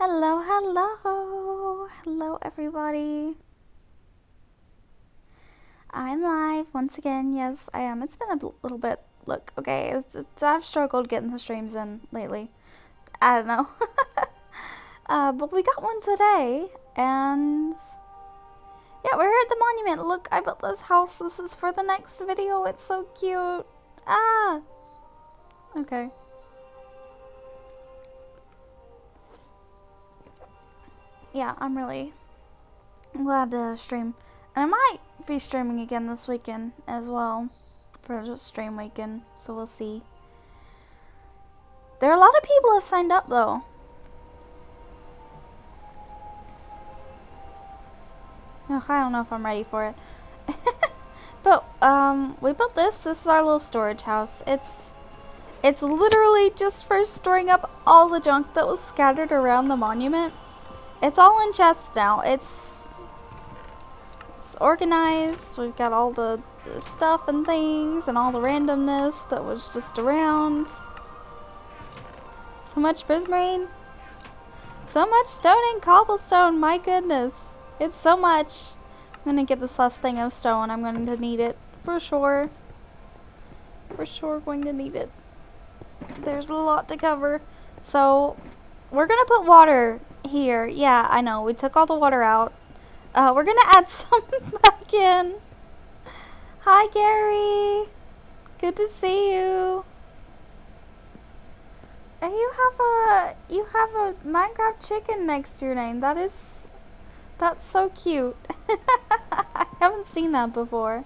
Hello, hello. Hello, everybody. I'm live once again. Yes, I am. It's been a little bit. Look, okay, I've struggled getting the streams in lately. I don't know. But we got one today, and yeah, we're here at the monument. Look, I built this house. This is for the next video. It's so cute. Ah! Okay. Yeah, I'm really glad to stream. And I might be streaming again this weekend as well for just stream weekend, so we'll see. There are a lot of people who have signed up though. Ugh, I don't know if I'm ready for it. But we built this. This is our little storage house. It's literally just for storing up all the junk that was scattered around the monument. It's all in chests now. It's organized. We've got all the stuff and things and all the randomness that was just around. So much prismarine. So much stone and cobblestone. My goodness. It's so much. I'm gonna get this last thing of stone. I'm going to need it for sure. For sure going to need it. There's a lot to cover. So we're gonna put water here. Yeah, I know. We took all the water out. We're gonna add some back in. Hi, Gary. Good to see you. And you have a Minecraft chicken next to your name. That's so cute. I haven't seen that before.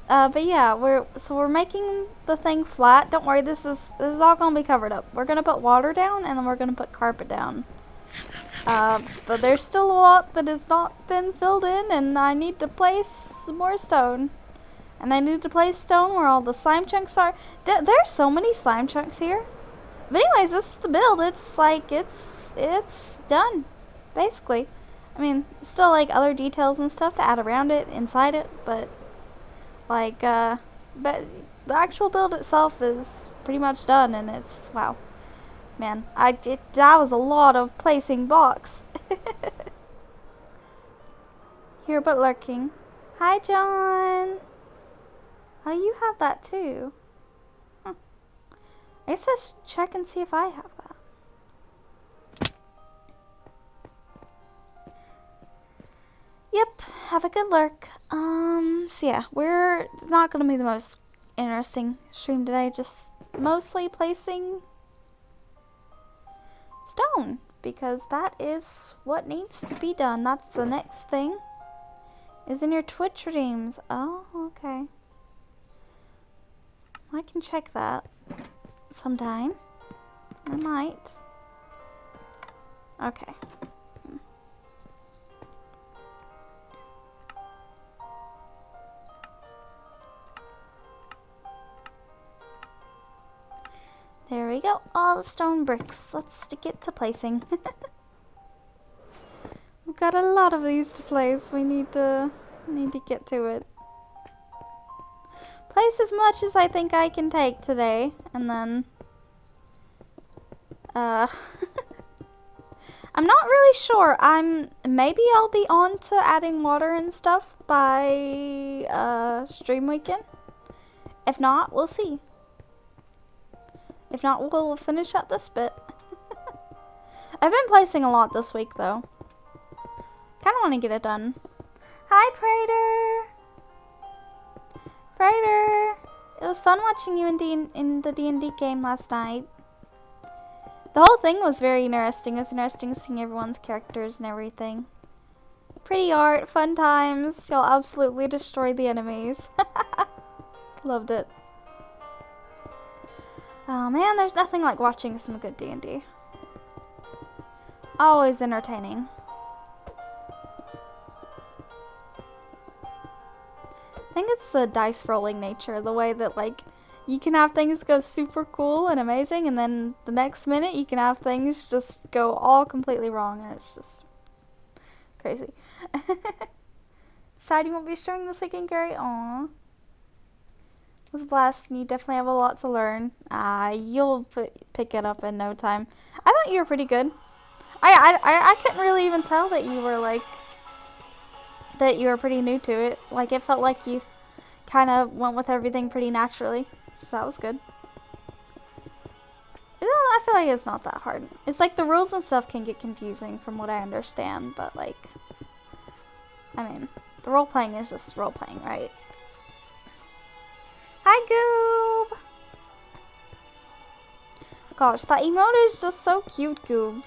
But yeah, we're making the thing flat. Don't worry, this is all gonna be covered up. We're gonna put water down and then we're gonna put carpet down. But there's still a lot that has not been filled in, and I need to place some more stone. And I need to place stone where all the slime chunks are. There's so many slime chunks here. But anyways, this is the build. It's like, it's done, basically. I mean, still like other details and stuff to add around it, inside it, but like, but the actual build itself is pretty much done, and it's, wow. Man, that was a lot of placing blocks. Here but lurking. Hi, John. Oh, you have that too. Huh. I guess I should check and see if I have that. Yep, have a good lurk. So yeah, it's not gonna be the most interesting stream today, just mostly placing stone, because that is what needs to be done. That's the next thing, is in your Twitch streams. Oh, okay. I can check that sometime. I might. Okay. There we go. All the stone bricks. Let's get to placing. We've got a lot of these to place. We need to get to it. Place as much as I think I can take today, and then I'm not really sure. Maybe I'll be on to adding water and stuff by stream weekend. If not, we'll see. If not, we'll finish up this bit. I've been placing a lot this week, though. Kind of want to get it done. Hi, Prater. Prater. It was fun watching you in the D&D game last night. The whole thing was very interesting. It was interesting seeing everyone's characters and everything. Pretty art, fun times. You'll absolutely destroy the enemies. Loved it. Oh man, there's nothing like watching some good D&D. Always entertaining. I think it's the dice rolling nature, the way that like you can have things go super cool and amazing, and then the next minute you can have things just go all completely wrong, and it's just crazy. Sad you won't be streaming this weekend, Gary? Aww. It was blessed, and you definitely have a lot to learn. You'll pick it up in no time. I thought you were pretty good. I couldn't really even tell that you were like, that you were pretty new to it. Like, it felt like you kind of went with everything pretty naturally. So that was good. I feel like it's not that hard. It's like the rules and stuff can get confusing from what I understand, but like, I mean, the role playing is just role playing, right? Hi, Goob! Gosh, that emote is just so cute, Goob.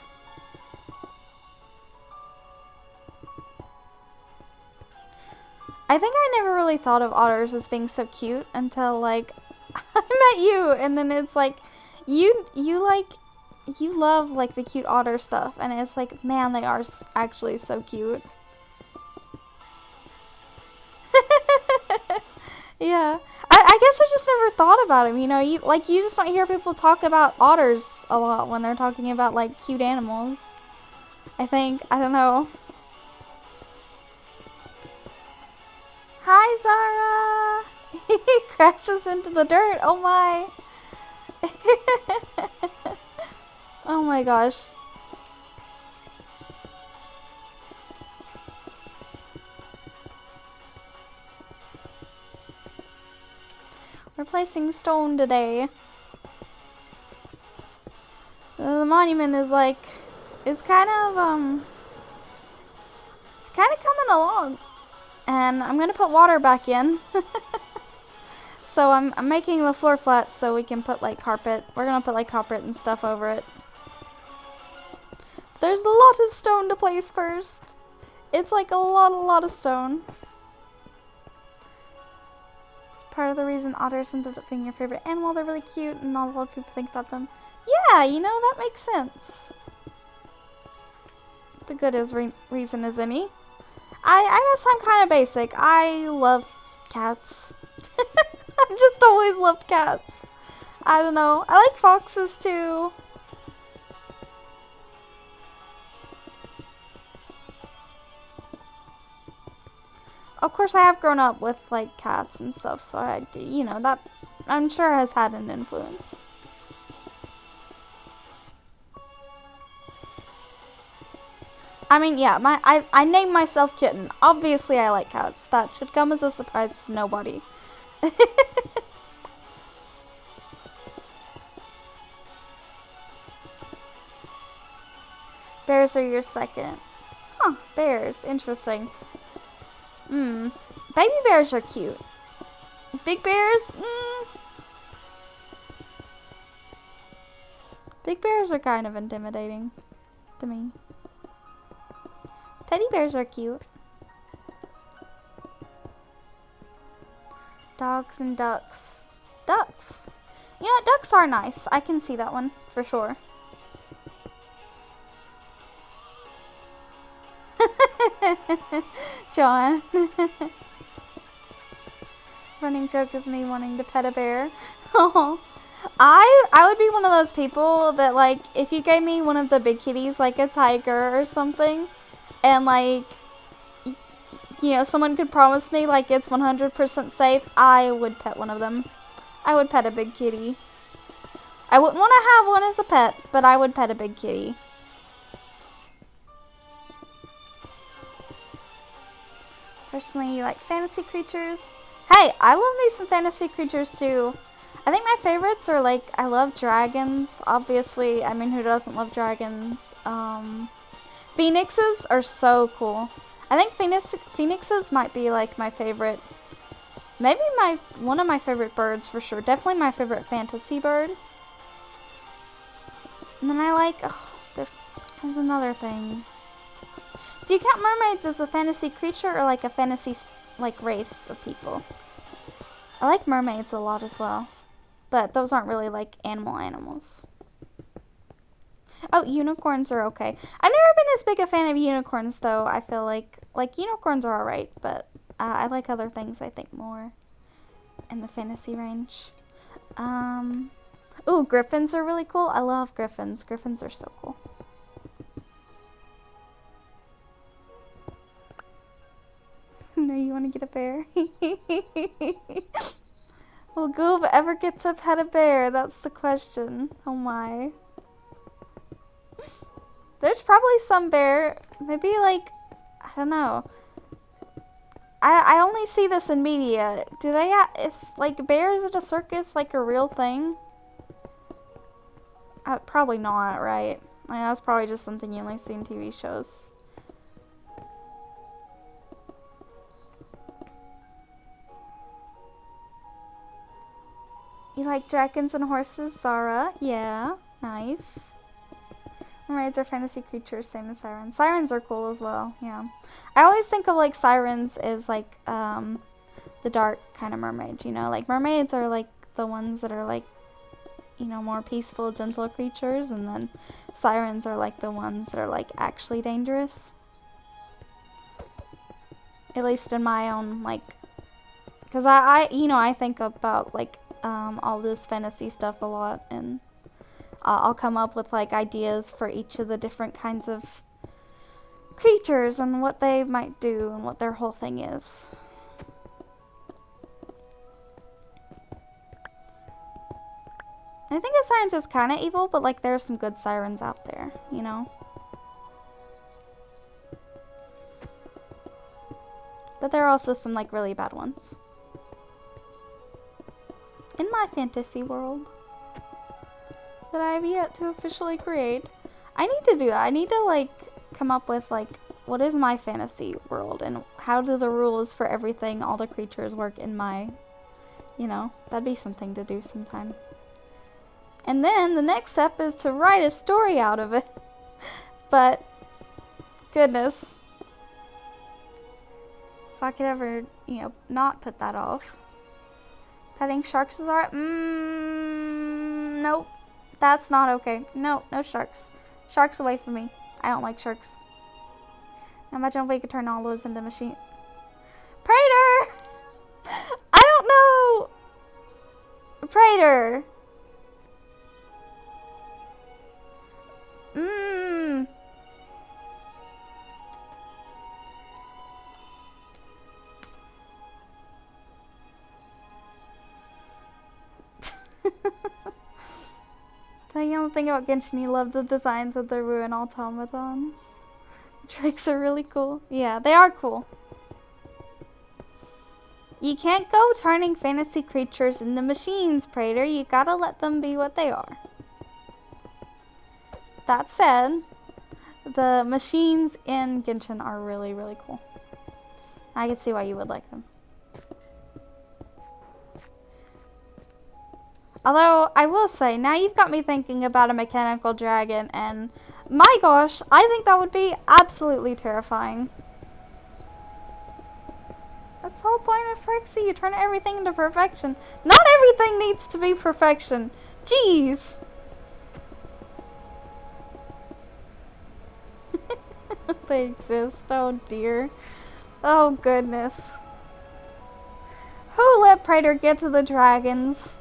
I think I never really thought of otters as being so cute until like I met you, and then it's like you love like the cute otter stuff, and it's like, man, they are actually so cute. Yeah, I guess I just never thought about them. You know, you just don't hear people talk about otters a lot when they're talking about like cute animals. I don't know. Hi, Zara! He crashes into the dirt. Oh my! Oh my gosh. We're placing stone today. The monument is like, it's kind of coming along. And I'm gonna put water back in. So I'm making the floor flat so we can put like carpet. We're gonna put like carpet and stuff over it. There's a lot of stone to place first. It's like a lot of stone. It's part of the reason otters ended up being your favorite animal. They're really cute and not a lot of people think about them. Yeah, you know, that makes sense. The good as reason as any. I guess I'm kind of basic. I love cats. I've just always loved cats. I don't know. I like foxes too. Of course, I have grown up with like cats and stuff, so you know, that I'm sure has had an influence. I mean, yeah, I named myself Kitten. Obviously, I like cats. That should come as a surprise to nobody. Bears are your second. Huh, bears. Interesting. Baby bears are cute. Big bears? Big bears are kind of intimidating to me. Teddy bears are cute. Dogs and ducks. Ducks. You know what? Ducks are nice. I can see that one for sure. John. Running joke is me wanting to pet a bear. Oh. I would be one of those people that, like, if you gave me one of the big kitties, like a tiger or something, and, like, you know, someone could promise me, like, it's 100% safe, I would pet one of them. I would pet a big kitty. I wouldn't want to have one as a pet, but I would pet a big kitty. Personally, you like fantasy creatures? Hey, I love me some fantasy creatures too. I think my favorites are like, I love dragons, obviously. I mean, who doesn't love dragons? Phoenixes are so cool. I think phoenixes might be like my favorite. Maybe one of my favorite birds for sure. Definitely my favorite fantasy bird. And then I like, there's another thing. Do you count mermaids as a fantasy creature or like a fantasy like race of people? I like mermaids a lot as well. But those aren't really like animals. Oh, unicorns are okay. I've never been as big a fan of unicorns though. I feel like unicorns are alright, but I like other things I think more in the fantasy range. Ooh, griffins are really cool. I love griffins. Griffins are so cool. No, you want to get a bear? Will Goob ever get to pet a bear? That's the question. Oh my. There's probably some bear, maybe like, I don't know. I only see this in media. Do they is like bears at a circus like a real thing? Probably not, right? Like, that's probably just something you only see in TV shows. You like dragons and horses, Zara? Yeah, nice. Mermaids are fantasy creatures, same as sirens. Sirens are cool as well, yeah. I always think of like sirens as like the dark kind of mermaids, you know? Like mermaids are like the ones that are like, you know, more peaceful, gentle creatures, and then sirens are like the ones that are like actually dangerous. At least in my own, like, because I you know, I think about like all this fantasy stuff a lot, and I'll come up with like ideas for each of the different kinds of creatures and what they might do and what their whole thing is. I think of sirens as kind of evil, but like there are some good sirens out there, you know? But there are also some like really bad ones. In my fantasy world that I have yet to officially create. I need to do that. I need to like come up with like what is my fantasy world and how do the rules for everything, all the creatures work in my, you know, that'd be something to do sometime. And then the next step is to write a story out of it. But goodness, if I could ever, you know, not put that off. Petting sharks is alright. Nope. That's not okay. No, no sharks. Sharks away from me. I don't like sharks. Imagine if we could turn all those into machine. Prater! I don't know! Prater! The young thing about Genshin, you love the designs of the ruined automatons. The tricks are really cool. Yeah, they are cool. You can't go turning fantasy creatures into machines, Prater. You gotta let them be what they are. That said, the machines in Genshin are really, really cool. I can see why you would like them. Although, I will say, now you've got me thinking about a mechanical dragon, and my gosh, I think that would be absolutely terrifying. That's the whole point of Phyrexia, you turn everything into perfection. Not everything needs to be perfection. Jeez. They exist, oh dear. Oh goodness. Who let Prater get to the dragons?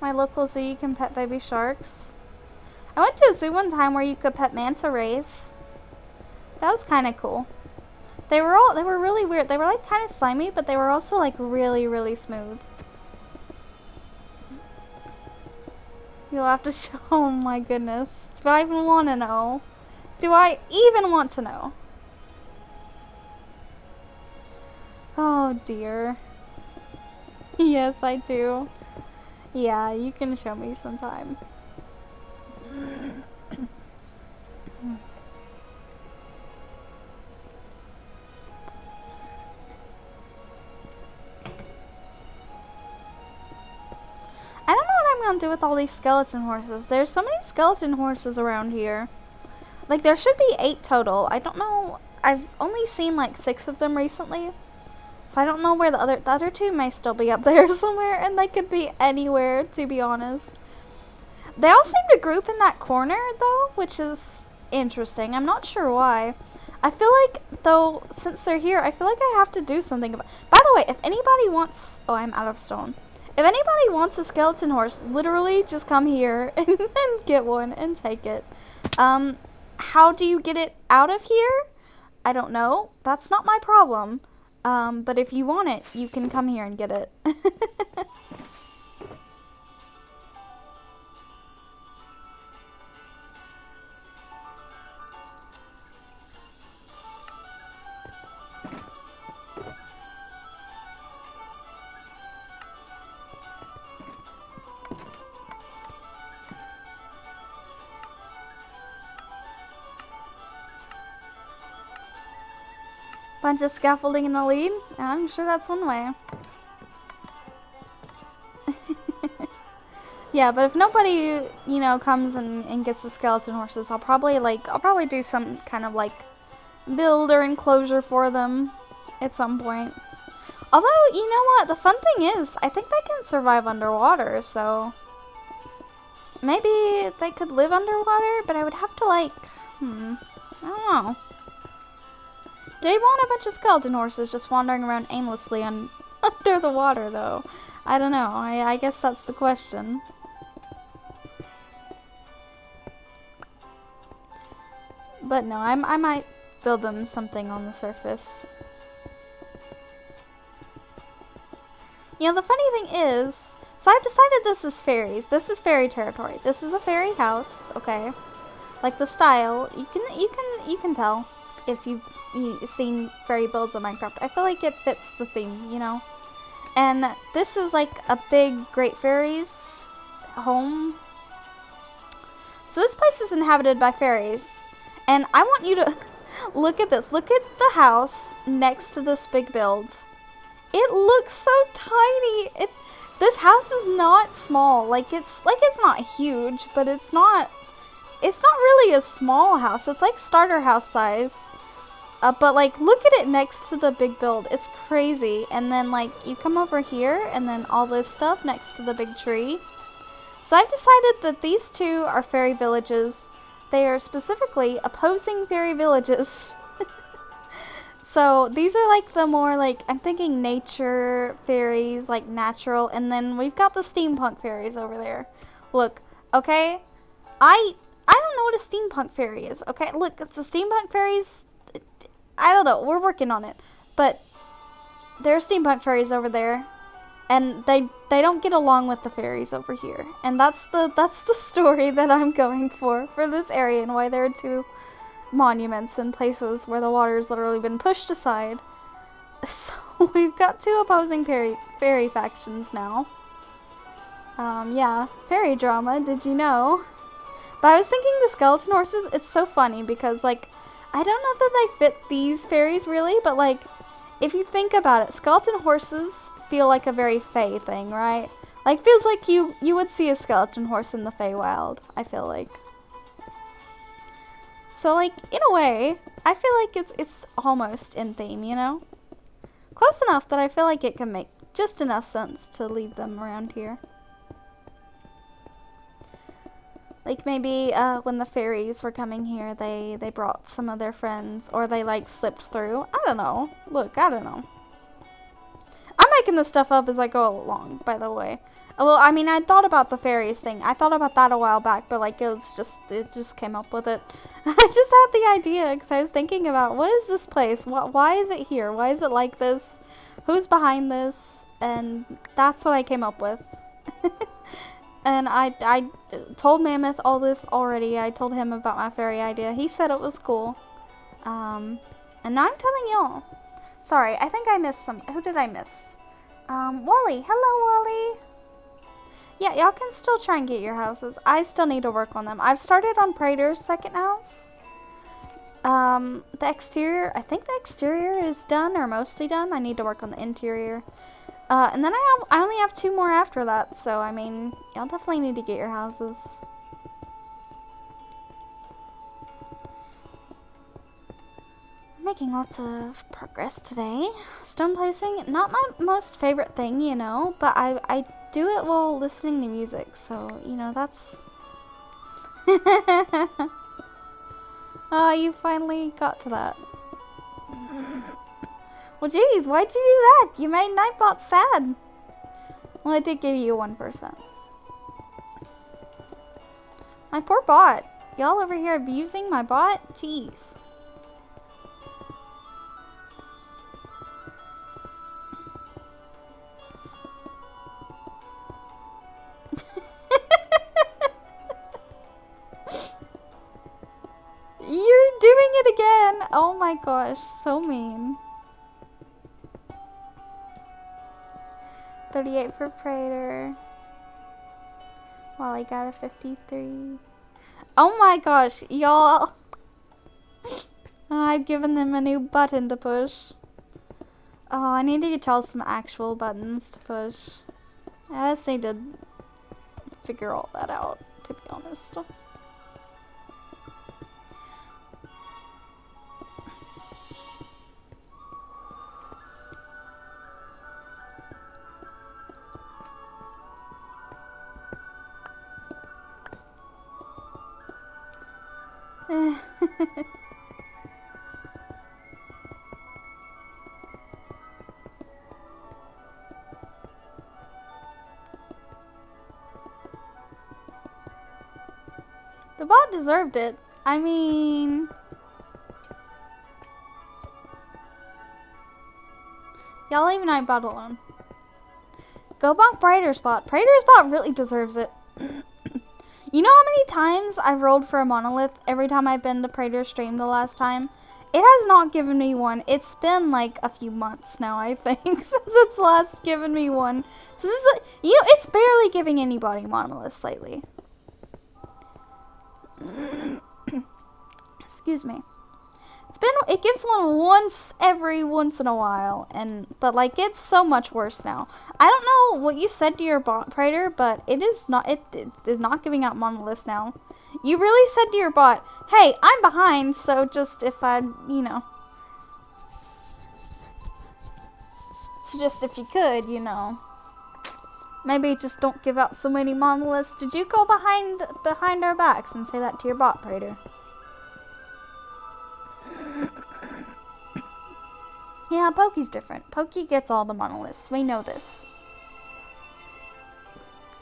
My local zoo, you can pet baby sharks. I went to a zoo one time where you could pet manta rays. That was kind of cool. They were really weird. They were like kind of slimy, but they were also like really, really smooth. You'll have to show, oh my goodness. Do I even want to know? Do I even want to know? Oh dear. Yes, I do. Yeah, you can show me sometime. I don't know what I'm gonna do with all these skeleton horses. There's so many skeleton horses around here. Like, there should be 8 total. I don't know. I've only seen like 6 of them recently. So I don't know where the other 2 may still be up there somewhere, and they could be anywhere, to be honest. They all seem to group in that corner, though, which is interesting. I'm not sure why. I feel like, though, since they're here, I feel like I have to do something about. By the way, if anybody wants, oh, I'm out of stone. If anybody wants a skeleton horse, literally just come here and get one and take it. How do you get it out of here? I don't know. That's not my problem. But if you want it, you can come here and get it. Bunch of scaffolding in the lead. I'm sure that's one way. Yeah, but if nobody, you know, comes and gets the skeleton horses, I'll probably do some kind of like build or enclosure for them at some point. Although, you know what, the fun thing is, I think they can survive underwater, so maybe they could live underwater, but I would have to like, I don't know. Do you want a bunch of skeleton horses just wandering around aimlessly under the water, though? I don't know. I guess that's the question. But no, I might build them something on the surface. You know, the funny thing is, so I've decided this is fairies. This is fairy territory. This is a fairy house, okay? Like the style, you can tell if you've seen fairy builds of Minecraft. I feel like it fits the theme, you know? And this is like a big Great Fairies home. So this place is inhabited by fairies. And I want you to look at this. Look at the house next to this big build. It looks so tiny. This house is not small. Like it's not huge, but it's not really a small house. It's like starter house size. But like look at it next to the big build. It's crazy. And then like you come over here and then all this stuff next to the big tree. So I've decided that these two are fairy villages. They are specifically opposing fairy villages. So these are like the more like, I'm thinking nature fairies, like natural, and then we've got the steampunk fairies over there. Look, okay? I don't know what a steampunk fairy is, okay? Look, it's the steampunk fairies. I don't know, we're working on it. But there are steampunk fairies over there, and they don't get along with the fairies over here. And that's the story that I'm going for this area, and why there are two monuments and places where the water's literally been pushed aside. So we've got two opposing fairy factions now. Yeah, fairy drama, did you know? But I was thinking the skeleton horses, it's so funny because like, I don't know that they fit these fairies really, but like, if you think about it, skeleton horses feel like a very Fae thing, right? Like, feels like you would see a skeleton horse in the Feywild, I feel like. So, like, in a way, I feel like it's almost in theme, you know? Close enough that I feel like it can make just enough sense to leave them around here. Like, maybe when the fairies were coming here, they brought some of their friends, or they, like, slipped through. I don't know. Look, I don't know. I'm making this stuff up as I go along, by the way. Well, I mean, I thought about the fairies thing. I thought about that a while back, but, like, it just came up with it. I just had the idea, because I was thinking about, what is this place? Why is it here? Why is it like this? Who's behind this? And that's what I came up with. And I told Mammoth all this already. I told him about my fairy idea. He said it was cool. And now I'm telling y'all. Sorry, I think I missed some. Who did I miss? Wally. Hello, Wally. Yeah, y'all can still try and get your houses. I still need to work on them. I've started on Prater's second house. The exterior, I think the exterior is done or mostly done. I need to work on the interior. And then I only have 2 more after that, so I mean, y'all definitely need to get your houses. Making lots of progress today. Stone placing, not my most favorite thing, you know, but I do it while listening to music, so, you know, that's... Oh, you finally got to that. Well, geez, why'd you do that? You made Nightbot sad. Well, it did give you 1%. My poor bot. Y'all over here abusing my bot? Jeez. You're doing it again! Oh my gosh, so mean. 38 for Prater. Well, I got a 53. Oh my gosh, y'all. I've given them a new button to push. Oh, I need to get y'all some actual buttons to push. I just need to figure all that out, to be honest. The bot deserved it. I mean... Y'all leave Nightbot alone. Go bonk Praetor's bot. Praetor's bot really deserves it. You know how many times I've rolled for a monolith every time I've been to Praetor's stream the last time? It has not given me one. It's been like a few months now, I think, since it's last given me one. So this is, you know, it's barely giving anybody monoliths lately. Excuse me. It gives one every once in a while, but like it's so much worse now. I don't know what you said to your bot, Praetor, but it is not giving out monoliths now. You really said to your bot, "Hey, I'm behind, so just if if you could, maybe just don't give out so many monoliths." Did you go behind our backs and say that to your bot, Praetor? Yeah, Pokey's different. Pokey gets all the monoliths. We know this.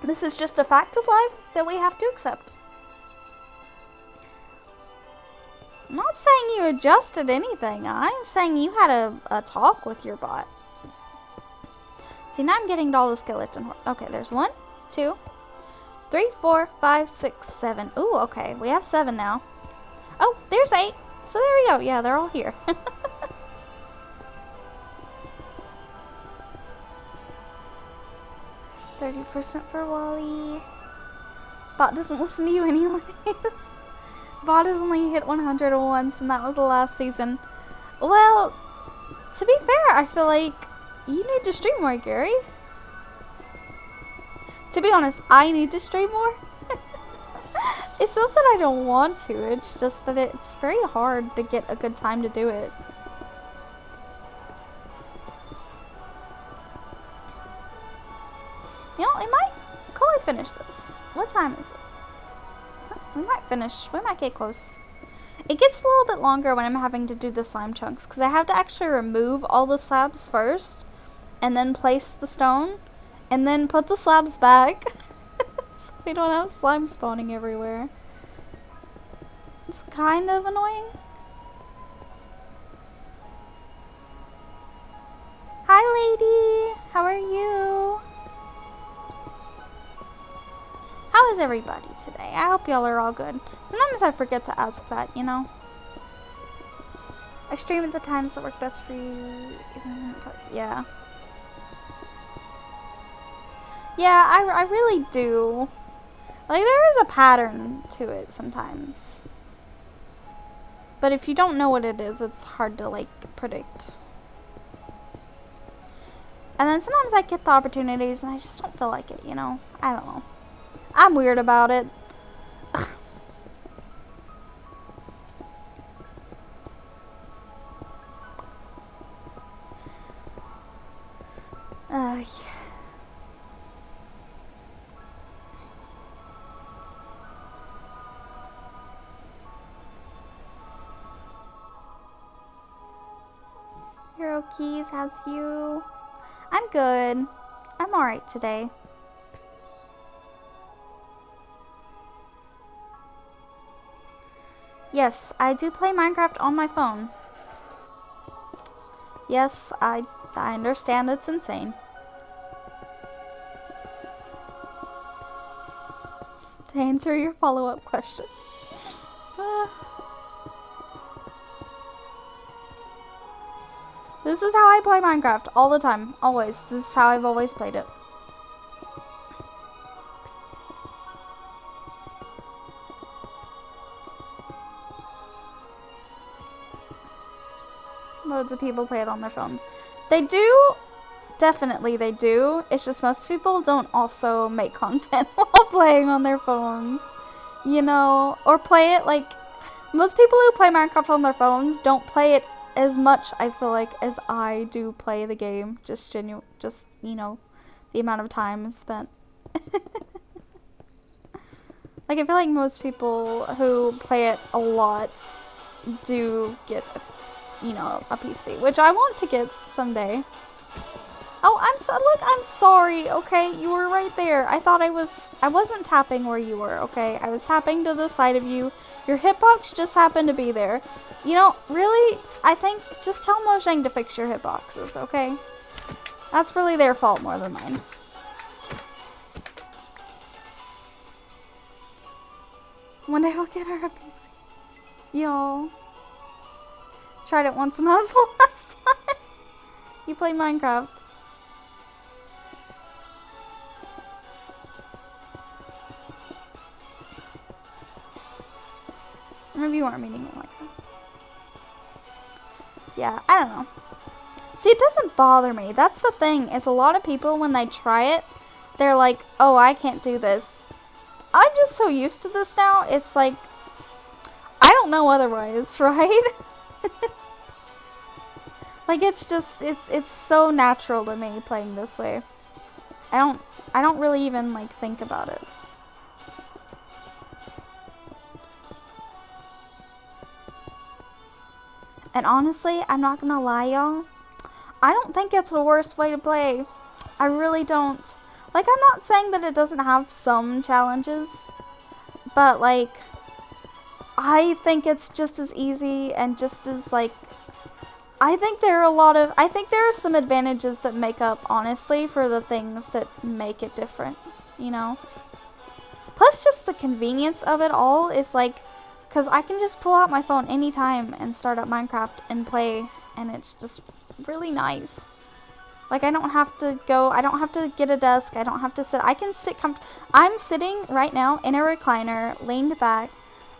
This is just a fact of life that we have to accept. I'm not saying you adjusted anything. I'm saying you had a talk with your bot. See, now I'm getting to all the skeleton. Okay, there's 1, 2, 3, 4, 5, 6, 7. Ooh, okay. We have 7 now. Oh, there's 8. So there we go. Yeah, they're all here. 30% for Wally. Bot doesn't listen to you anyways. Bot has only hit 100 once, and that was the last season. Well, to be fair, I feel like you need to stream more, Gary. To be honest, I need to stream more. It's not that I don't want to, it's just that it's very hard to get a good time to do it. You know, we might finish this. What time is it? We might finish. We might get close. It gets a little bit longer when I'm having to do the slime chunks, because I have to actually remove all the slabs first, and then place the stone, and then put the slabs back. So we don't have slime spawning everywhere. It's kind of annoying. Hi, lady. How are you? How is everybody today? I hope y'all are all good. Sometimes I forget to ask that, you know. I stream at the times that work best for you. Yeah. Yeah, I really do. Like, there is a pattern to it sometimes. But if you don't know what it is, it's hard to, like, predict. And then sometimes I get the opportunities and I just don't feel like it, you know? I don't know. I'm weird about it. Yeah. Hero Keys, how's you? I'm good. I'm alright today. Yes, I do play Minecraft on my phone. Yes, I understand it's insane. To answer your follow-up question. This is how I play Minecraft all the time. Always. This is how I've always played it. loads of people play it on their phones. They do, definitely they do. It's just most people don't also make content while playing on their phones, you know, or play it like, most people who play Minecraft on their phones don't play it as much, I feel like, as I do play the game. Just, you know, the amount of time spent. Like, I feel like most people who play it a lot do get, you know, a PC, which I want to get someday. Oh, look, I'm sorry, okay? You were right there. I wasn't tapping where you were, okay? I was tapping to the side of you. Your hitbox just happened to be there. You know, really, I think, just tell Mojang to fix your hitboxes, okay? That's really their fault more than mine. One day we'll get her a PC. Yo. Tried it once and that was the last time. You play Minecraft. Maybe you weren't meaning it like that. Yeah, I don't know. See, it doesn't bother me. That's the thing, is a lot of people, when they try it, they're like, oh, I can't do this. I'm just so used to this now, it's like, I don't know otherwise, right? Like, it's just, it's so natural to me playing this way. I don't really even, like, think about it. And honestly, I'm not gonna lie, y'all. I don't think it's the worst way to play. I really don't. Like, I'm not saying that it doesn't have some challenges, but, like, I think it's just as easy and just as, like, I think there are some advantages that make up, honestly, for the things that make it different, you know? Plus, just the convenience of it all is, like, because I can just pull out my phone anytime and start up Minecraft and play, and it's just really nice. Like, I don't have to get a desk, I don't have to sit, I can sit I'm sitting right now in a recliner, leaned back,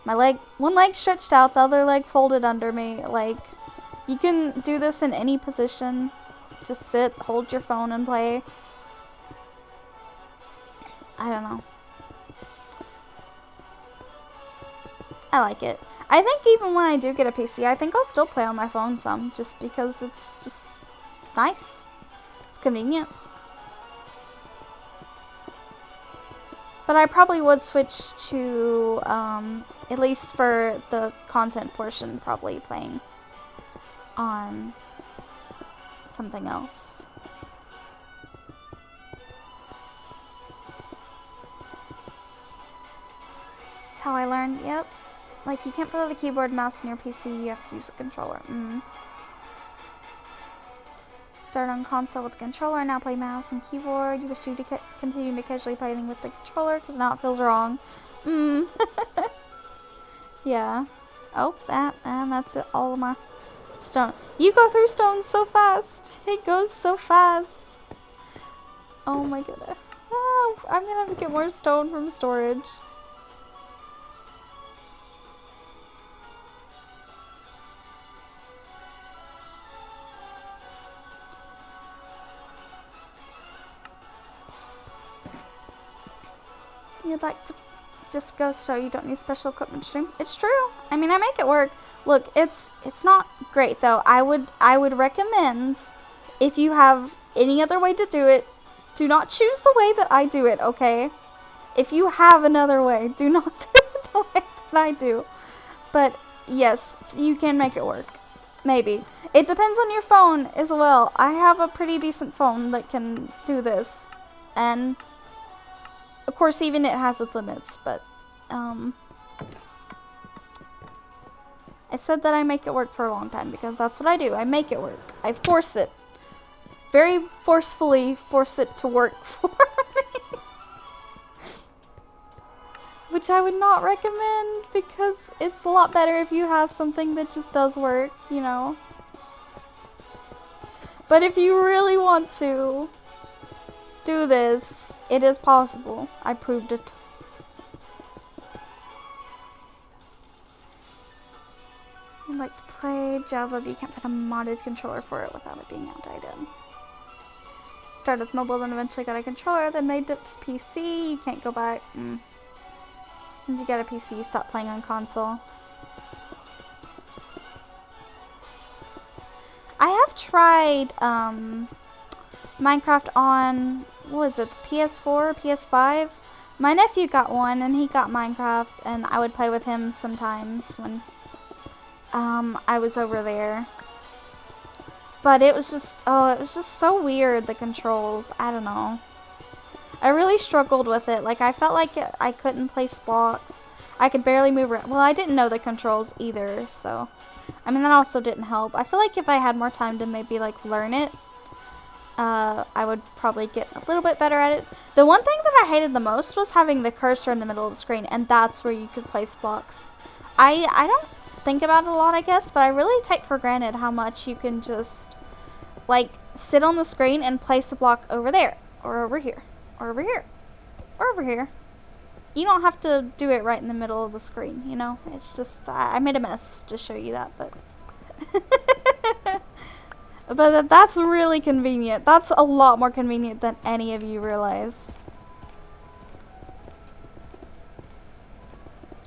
one leg stretched out, the other leg folded under me. Like, you can do this in any position, just sit, hold your phone and play. I don't know. I like it. I think even when I do get a PC, I think I'll still play on my phone some, just because it's nice. It's convenient. But I probably would switch to, at least for the content portion, probably playing on something else. That's how I learned, yep. Like, you can't put the keyboard and mouse in your PC, you have to use a controller. Start on console with the controller, now play mouse and keyboard. You wish you to continue to casually playing with the controller, because now it feels wrong. Yeah. Oh, that's it, all of my stone. You go through stones so fast. It goes so fast. Oh my goodness. Oh, I'm gonna have to get more stone from storage. You'd like to just go so you don't need special equipment to stream. It's true. I mean, I make it work. Look, it's not great though. I would recommend, if you have any other way to do it, do not choose the way that I do it, okay? If you have another way, do not do it the way that I do. But yes, you can make it work. Maybe. It depends on your phone as well. I have a pretty decent phone that can do this. And of course, even it has its limits, but, I've said that I make it work for a long time, because that's what I do. I make it work. I force it. Very forcefully force it to work for me. Which I would not recommend, because it's a lot better if you have something that just does work, you know? But if you really want to do this, it is possible. I proved it. I'd like to play updated Java, but you can't find a modded controller for it without it being outdated. Started with mobile, then eventually got a controller, then made it to PC. You can't go back. Once you get a PC, you stop playing on console. I have tried Minecraft on, what was it, PS4, PS5? My nephew got one, and he got Minecraft, and I would play with him sometimes when I was over there. But it was just, it was just so weird, the controls. I don't know. I really struggled with it. Like, I felt like I couldn't place blocks. I could barely move around. Well, I didn't know the controls either, so. I mean, that also didn't help. I feel like if I had more time to maybe, like, learn it, I would probably get a little bit better at it. The one thing that I hated the most was having the cursor in the middle of the screen, and that's where you could place blocks. I don't think about it a lot, I guess, but I really take for granted how much you can just, like, sit on the screen and place a block over there, or over here, or over here, or over here. You don't have to do it right in the middle of the screen, you know? It's just, I made a mess to show you that, but but that's really convenient. That's a lot more convenient than any of you realize.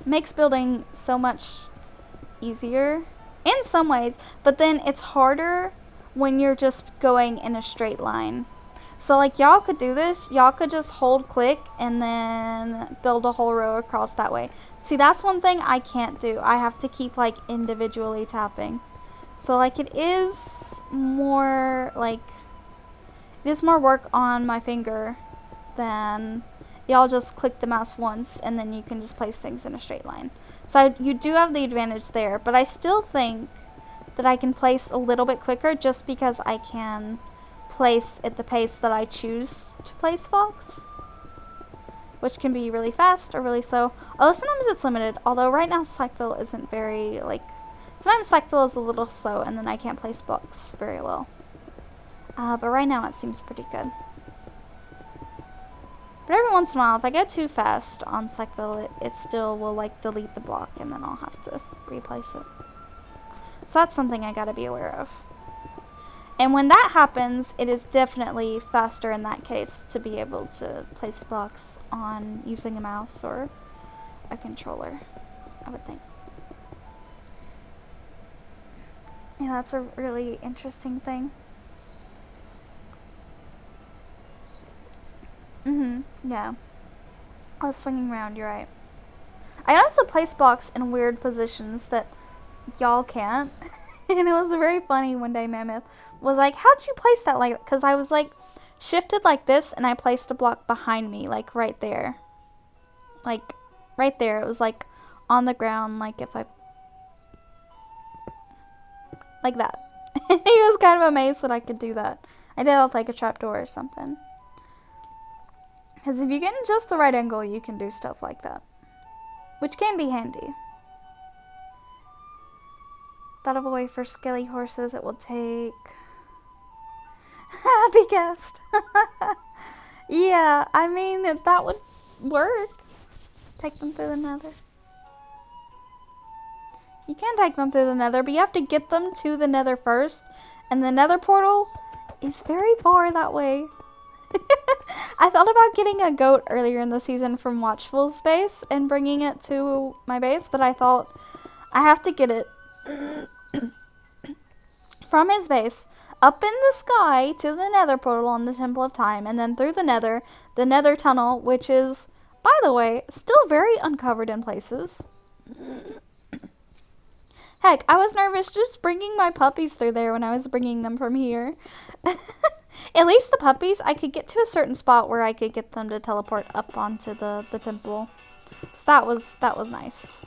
Makes building so much easier in some ways, but then it's harder when you're just going in a straight line. So like y'all could do this, y'all could just hold click and then build a whole row across that way. See, that's one thing I can't do. I have to keep like individually tapping. So like it is more work on my finger than y'all just click the mouse once and then you can just place things in a straight line. So you do have the advantage there, but I still think that I can place a little bit quicker just because I can place at the pace that I choose to place blocks, which can be really fast or really slow. Although sometimes it's limited, although right now Slackville isn't very, like, sometimes Slackville is a little slow and then I can't place blocks very well. But right now it seems pretty good. But every once in a while, if I go too fast on Slackville, it still will, like, delete the block and then I'll have to replace it. So that's something I gotta be aware of. And when that happens, it is definitely faster in that case to be able to place blocks on using a mouse or a controller, I would think. Yeah, that's a really interesting thing. Yeah. I was swinging around, you're right. I also place blocks in weird positions that y'all can't. And it was very funny one day, Mammoth was like, how'd you place that like that? Because I was like shifted like this and I placed a block behind me, like right there. Like right there. It was like on the ground, like if I like that. He was kind of amazed that I could do that. I did it with like a trapdoor or something. Because if you get in just the right angle, you can do stuff like that. Which can be handy. Thought of a way for scaly horses it will take. Happy guest. Yeah, I mean, if that would work. Take them through the nether. You can take them through the nether, but you have to get them to the nether first. And the nether portal is very far that way. I thought about getting a goat earlier in the season from Watchful's base and bringing it to my base, but I thought I have to get it from his base up in the sky to the nether portal on the Temple of Time, and then through the nether tunnel, which is, by the way, still very uncovered in places. Heck, I was nervous just bringing my puppies through there when I was bringing them from here. At least the puppies, I could get to a certain spot where I could get them to teleport up onto the temple. So that was nice.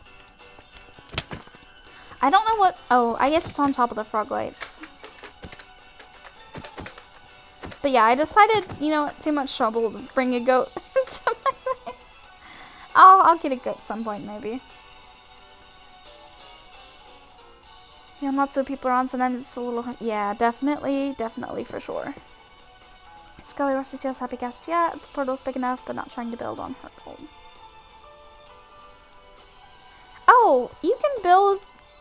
I don't know what, oh, I guess it's on top of the frog lights. But yeah, I decided, you know, too much trouble to bring a goat to my base. I'll get a goat at some point, maybe. Yeah, lots of people are on, sometimes it's a little, yeah, definitely for sure. Scully Ross's just happy guest. Yeah, the portal's big enough, but not trying to build on her gold. Oh, you can build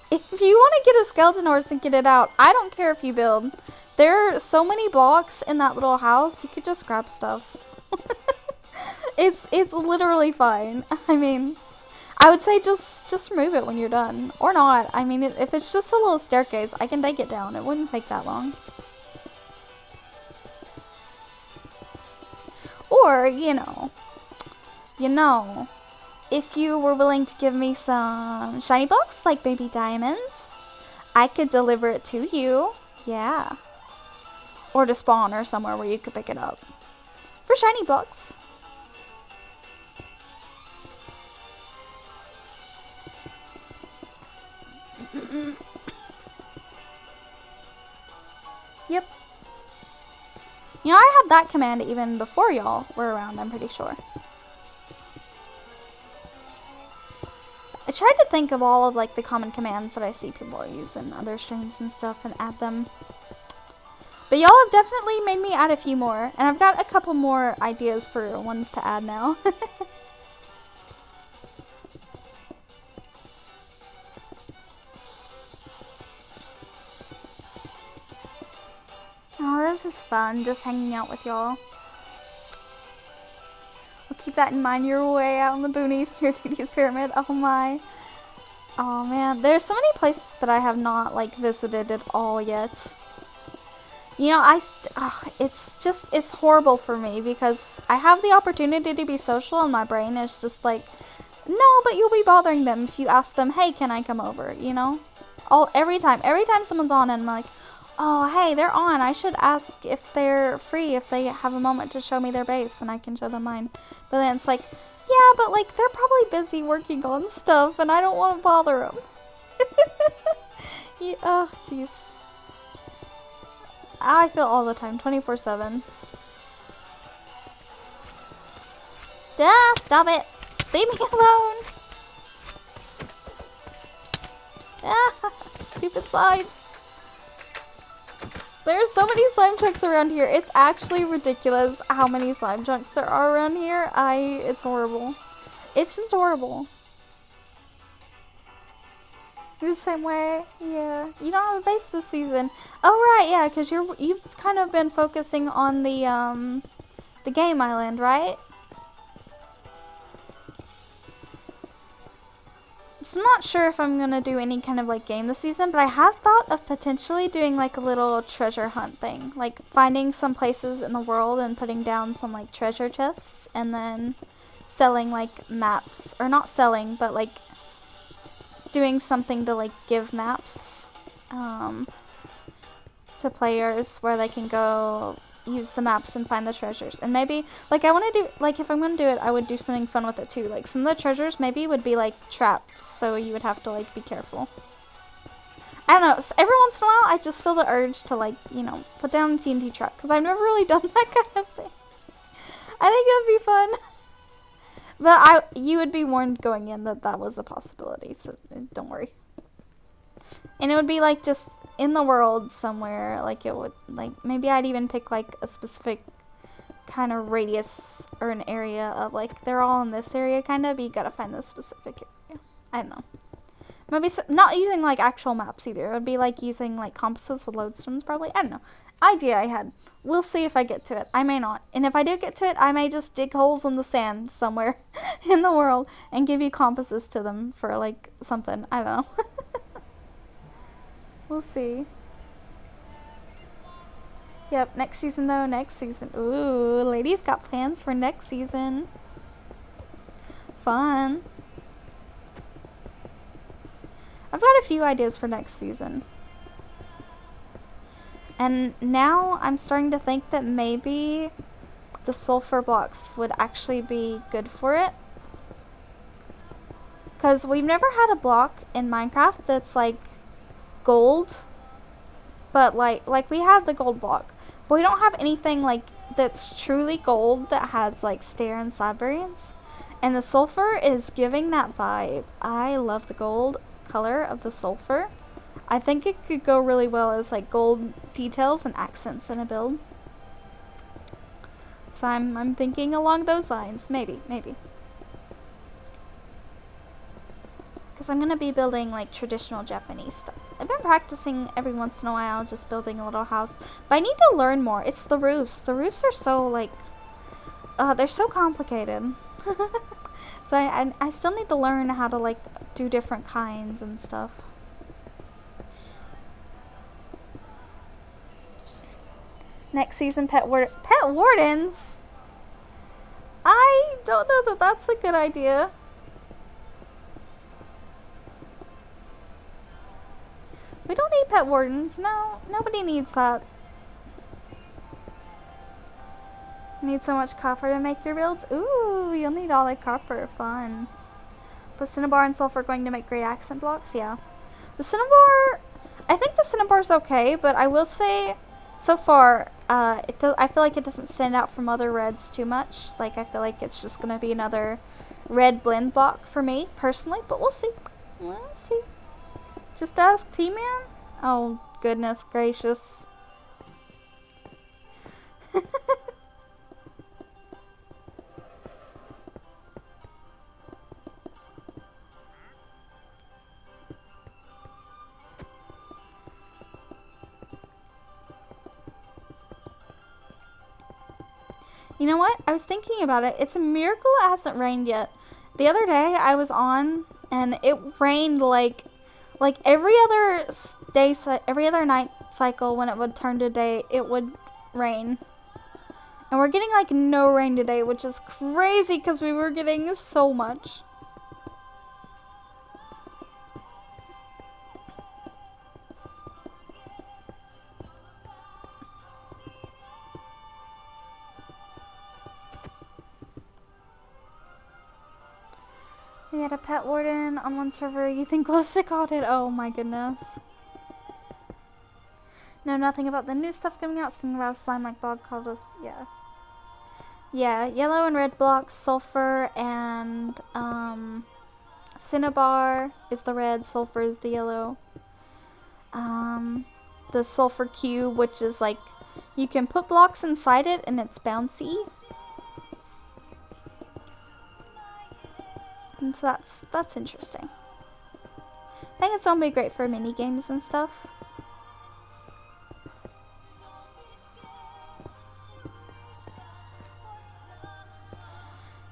If you want to get a skeleton horse and get it out, I don't care if you build. There are so many blocks in that little house, you could just grab stuff. It's literally fine. I mean, I would say just remove it when you're done. Or not. I mean, if it's just a little staircase, I can take it down. It wouldn't take that long. Or, you know, if you were willing to give me some shiny blocks, like baby diamonds, I could deliver it to you. Yeah. Or to spawn or somewhere where you could pick it up. For shiny blocks. Yep. You know, I had that command even before y'all were around, I'm pretty sure. I tried to think of all of, like, the common commands that I see people use in other streams and stuff and add them. But y'all have definitely made me add a few more. And I've got a couple more ideas for ones to add now. Oh, this is fun, just hanging out with y'all. We'll keep that in mind. You're way out in the boonies near Tootie's Pyramid. Oh my. Oh man, there's so many places that I have not, like, visited at all yet. You know, it's horrible for me because I have the opportunity to be social and my brain is just like, no, but you'll be bothering them if you ask them, hey, can I come over, you know? Every time someone's on and I'm like, oh, hey, they're on. I should ask if they're free, if they have a moment to show me their base and I can show them mine. But then it's like, yeah, but, like, they're probably busy working on stuff and I don't want to bother them. Yeah, oh, jeez. I feel all the time, 24/7. Stop it! Leave me alone! Ah, stupid slimes. There's so many slime chunks around here. It's actually ridiculous how many slime chunks there are around here. It's horrible. It's just horrible. The same way, yeah. You don't have a base this season. Oh right, yeah, because you've kind of been focusing on the game island, right? So I'm not sure if I'm gonna do any kind of, like, game this season, but I have thought of potentially doing, like, a little treasure hunt thing, like finding some places in the world and putting down some, like, treasure chests, and then selling, like, maps, or not selling, but, like, doing something to, like, give maps to players where they can go use the maps and find the treasures. And maybe, like, I want to do, like, if I'm going to do it, I would do something fun with it too. Like, some of the treasures maybe would be, like, trapped, so you would have to, like, be careful. I don't know, every once in a while I just feel the urge to, like, you know, put down a TNT trap, because I've never really done that kind of thing. I think it would be fun. But you would be warned going in that that was a possibility, so don't worry. And it would be, like, just in the world somewhere, like, it would, like, maybe I'd even pick, like, a specific kind of radius or an area of, like, they're all in this area, kind of, but you gotta find this specific area. I don't know. Maybe not using, like, actual maps either. It would be, like, using, like, compasses with lodestones, probably. I don't know. Idea I had. We'll see if I get to it. I may not. And if I do get to it, I may just dig holes in the sand somewhere in the world and give you compasses to them for, like, something. I don't know. We'll see. Yep, next season though, next season. Ooh, ladies got plans for next season. Fun. I've got a few ideas for next season. And now I'm starting to think that maybe the sulfur blocks would actually be good for it. Because we've never had a block in Minecraft that's, like, gold, but like we have the gold block, but we don't have anything, like, that's truly gold that has, like, stair and slab variants, and the sulfur is giving that vibe. I love the gold color of the sulfur. I think it could go really well as, like, gold details and accents in a build. So I'm thinking along those lines, maybe. Because Because I'm going to be building, like, traditional Japanese stuff. I've been practicing every once in a while, just building a little house. But I need to learn more. It's the roofs. The roofs are so, like, they're so complicated. So I still need to learn how to, like, do different kinds and stuff. Next season, pet wardens? I don't know that that's a good idea. We don't need pet wardens. No, nobody needs that. You need so much copper to make your builds? Ooh, you'll need all that copper. Fun. But cinnabar and sulfur are going to make great accent blocks? Yeah. The cinnabar, I think the cinnabar's okay, but I will say, so far, I feel like it doesn't stand out from other reds too much. Like, I feel like it's just going to be another red blend block for me, personally, but we'll see. We'll see. Just ask T-Man? Oh, goodness gracious. You know what? I was thinking about it. It's a miracle it hasn't rained yet. The other day I was on and it rained like every other day, every other night cycle when it would turn to day, it would rain. And we're getting like no rain today, which is crazy because we were getting so much. We had a pet warden on one server. You think Glowstick caught it? Oh my goodness. Know nothing about the new stuff coming out. Something about a slime like bog called us. Yeah. Yeah, yellow and red blocks, sulfur and cinnabar is the red, sulfur is the yellow. The sulfur cube, which is like you can put blocks inside it and it's bouncy. And so that's interesting. I think it's gonna be great for mini games and stuff.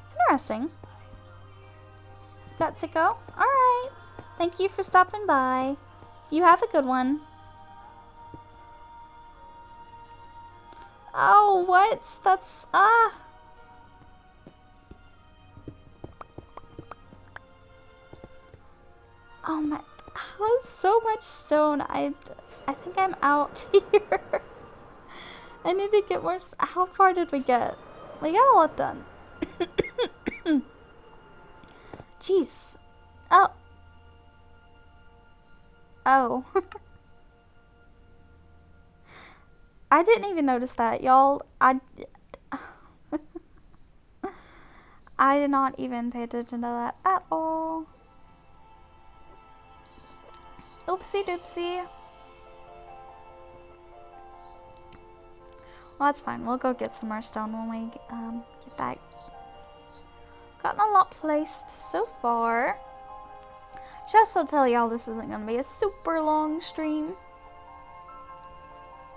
It's interesting. Got to go? Alright. Thank you for stopping by. You have a good one. Oh, what? That's oh my, that's so much stone. I think I'm out here. I need to get more. How far did we get? We got a lot done. Jeez. Oh. Oh. I didn't even notice that, y'all. I did not even pay attention to that at all. Oopsie doopsie. Well, that's fine. We'll go get some more stone when we get back. Gotten a lot placed so far. Just to tell y'all, this isn't going to be a super long stream.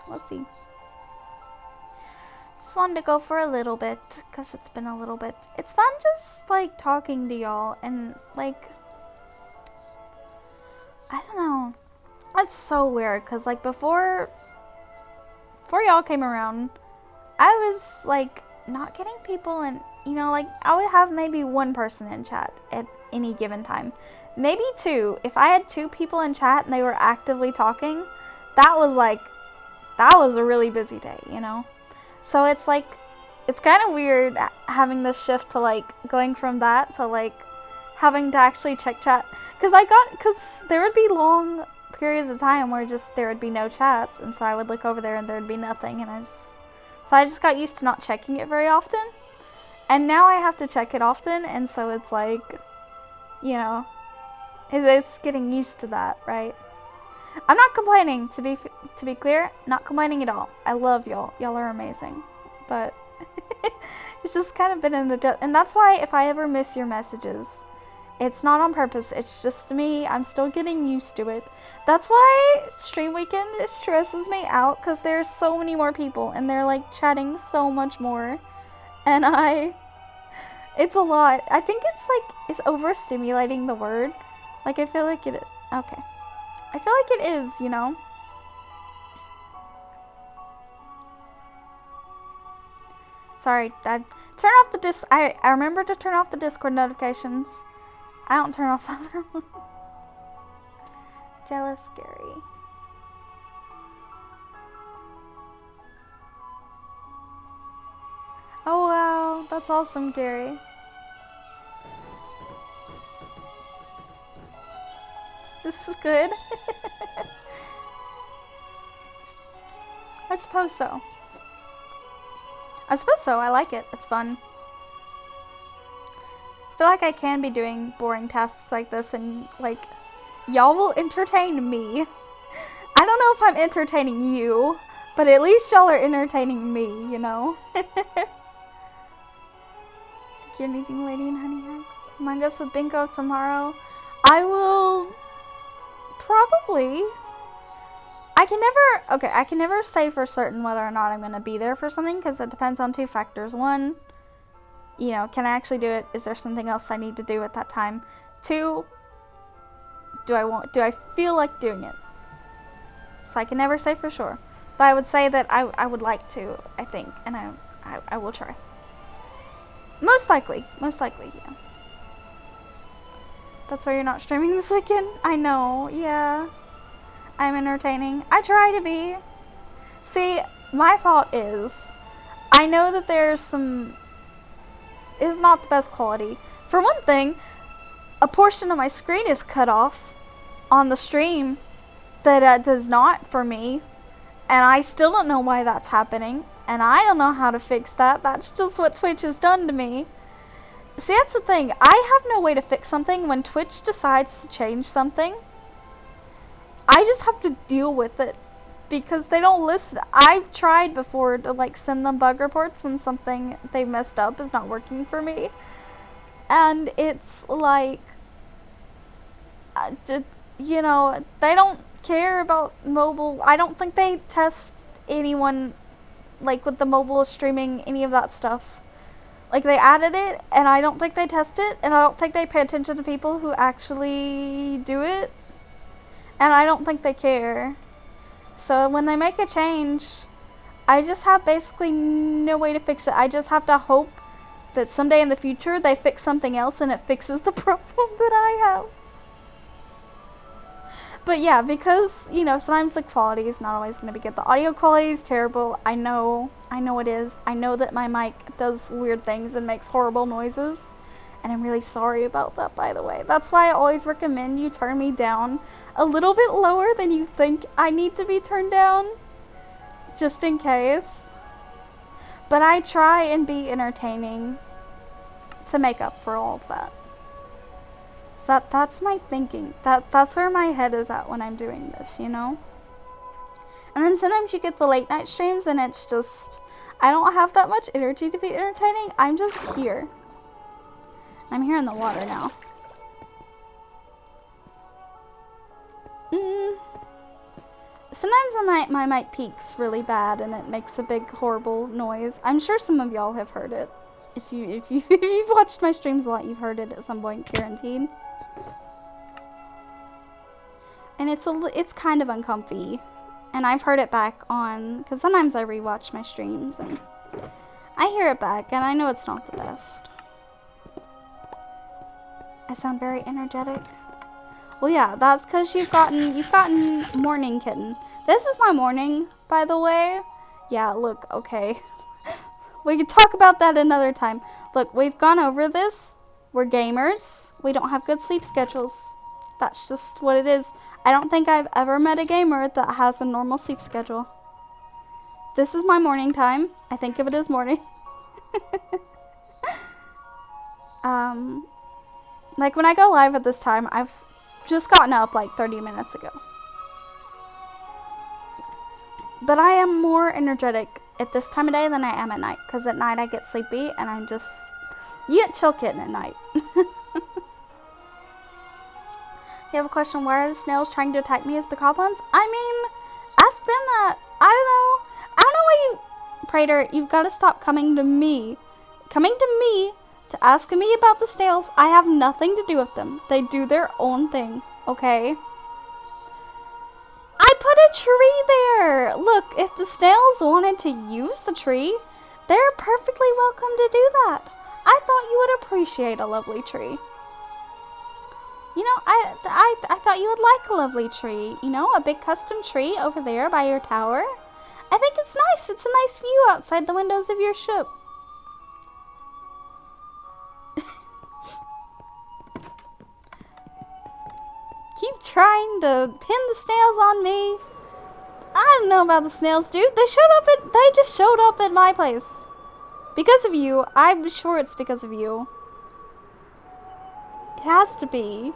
We'll see. Just wanted to go for a little bit because it's been a little bit. It's fun just like talking to y'all and like, I don't know. It's so weird because like before y'all came around, I was like not getting people, and you know, like I would have maybe one person in chat at any given time, maybe two. If I had two people in chat and they were actively talking, that was a really busy day, you know. So it's like, it's kind of weird having this shift to like going from that to like having to actually check chat, because there would be long periods of time where just there would be no chats, and so I would look over there and there'd be nothing, and I just got used to not checking it very often, and now I have to check it often, and so it's like, you know, it's getting used to that, right? I'm not complaining, to be clear, not complaining at all. I love y'all. Y'all are amazing. But it's just kind of been an adjustment. And that's why if I ever miss your messages, It's not on purpose. It's just me. I'm still getting used to it. That's why stream weekend stresses me out, because there's so many more people and they're like chatting so much more. And it's a lot. I think it's overstimulating the word. Like, I feel like it, okay. I feel like it is, you know? Sorry, turn off the I remember to turn off the Discord notifications. I don't turn off the other one. Jealous Gary. Oh wow, that's awesome, Gary. This is good. I suppose so. I like it. It's fun. I feel like I can be doing boring tasks like this and, like, y'all will entertain me. I don't know if I'm entertaining you, but at least y'all are entertaining me, you know? You're needing Lady and Honey Hacks? Among Us with Bingo tomorrow. I will probably. I can never say for certain whether or not I'm going to be there for something, because it depends on 2 factors. 1, you know, can I actually do it? Is there something else I need to do at that time? 2, do I feel like doing it? So I can never say for sure. But I would say that I would like to, I think, and I will try. Most likely, yeah. That's why you're not streaming this weekend? I know, yeah. I'm entertaining. I try to be. See, my thought is, I know that there's some, is not the best quality. For one thing, a portion of my screen is cut off on the stream that does not for me, and I still don't know why that's happening, and I don't know how to fix that. That's just what Twitch has done to me. See, that's the thing. I have no way to fix something. When Twitch decides to change something, I just have to deal with it, because they don't listen. I've tried before to, like, send them bug reports when something they messed up is not working for me, and it's like, you know, they don't care about mobile. I don't think they test anyone, like, with the mobile streaming, any of that stuff. Like, they added it, and I don't think they test it, and I don't think they pay attention to people who actually do it, and I don't think they care. So when they make a change, I just have basically no way to fix it. I just have to hope that someday in the future they fix something else and it fixes the problem that I have. But yeah, because, you know, sometimes the quality is not always going to be good. The audio quality is terrible. I know it is. I know that my mic does weird things and makes horrible noises. And I'm really sorry about that, by the way. That's why I always recommend you turn me down a little bit lower than you think I need to be turned down, just in case. But I try and be entertaining to make up for all of that. So that's my thinking. That's where my head is at when I'm doing this, you know? And then sometimes you get the late night streams and it's just, I don't have that much energy to be entertaining. I'm just here. I'm here in the water now. Sometimes my mic peaks really bad and it makes a big horrible noise. I'm sure some of y'all have heard it. If you've watched my streams a lot, you've heard it at some point, guaranteed. And it's kind of uncomfy. And I've heard it back on, because sometimes I rewatch my streams and I hear it back and I know it's not the best. I sound very energetic. Well, yeah, that's because you've gotten morning kitten. This is my morning, by the way. Yeah, look, okay. We can talk about that another time. Look, we've gone over this. We're gamers. We don't have good sleep schedules. That's just what it is. I don't think I've ever met a gamer that has a normal sleep schedule. This is my morning time. I think of it as morning. Like, when I go live at this time, I've just gotten up like 30 minutes ago. But I am more energetic at this time of day than I am at night. Because at night I get sleepy and I'm just, you get chill kitten at night. You have a question, why are the snails trying to attack me as big goblins? I mean, ask them that. I don't know why you... Praetor, you've got to stop coming to me. Coming to me to ask me about the snails. I have nothing to do with them. They do their own thing, okay? I put a tree there! Look, if the snails wanted to use the tree, they're perfectly welcome to do that. I thought you would appreciate a lovely tree. You know, I thought you would like a lovely tree. You know, a big custom tree over there by your tower. I think it's nice. It's a nice view outside the windows of your ship. Keep trying to pin the snails on me. I don't know about the snails, dude. They just showed up at my place. Because of you. I'm sure it's because of you. It has to be.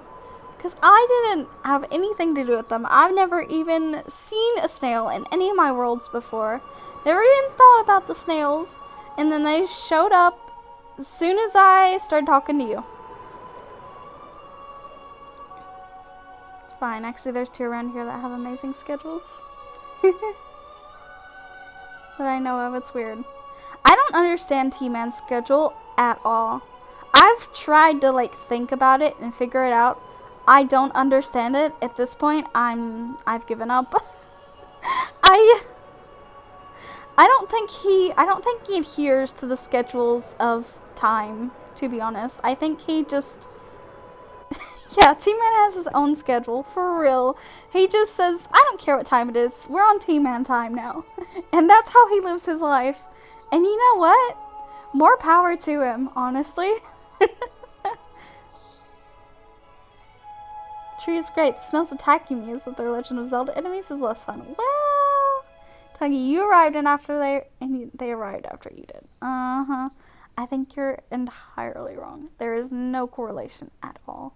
Because I didn't have anything to do with them. I've never even seen a snail in any of my worlds before. Never even thought about the snails. And then they showed up as soon as I started talking to you. It's fine. Actually, there's 2 around here that have amazing schedules. That I know of. It's weird. I don't understand T-Man's schedule at all. I've tried to like think about it and figure it out. I don't understand it at this point. I've given up. I don't think he adheres to the schedules of time, to be honest. I think he just yeah, T-Man has his own schedule, for real. He just says, I don't care what time it is. We're on T-Man time now. And that's how he lives his life. And you know what? More power to him, honestly. Tree is great. The snails attacking me is that they're Legend of Zelda enemies is less fun. Well, Tuggy, you arrived they arrived after you did. I think you're entirely wrong. There is no correlation at all.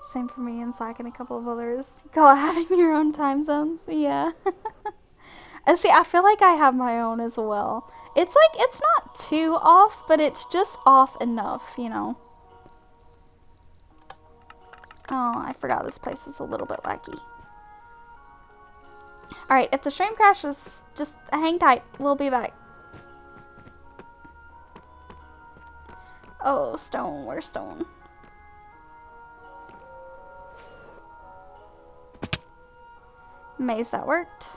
Same for me and Slack and a couple of others. Call having your own time zones. Yeah. And see, I feel like I have my own as well. It's like, it's not too off, but it's just off enough, you know. Oh, I forgot this place is a little bit laggy. Alright, if the stream crashes, just hang tight. We'll be back. Oh, stone. Where's stone? Maze, that worked.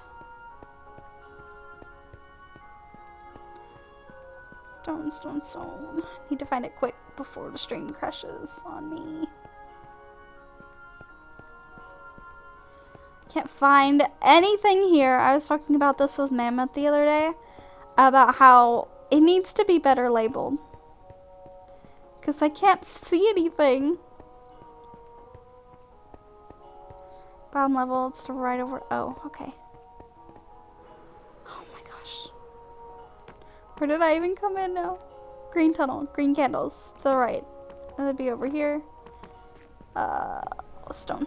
Stone, stone, stone. Need to find it quick before the stream crashes on me. Can't find anything here. I was talking about this with Mammoth the other day. About how it needs to be better labeled. Because I can't see anything. Bottom level, it's right over. Oh, okay. Oh my gosh. Where did I even come in now? Green tunnel, green candles. It's alright. That'd be over here. Stone.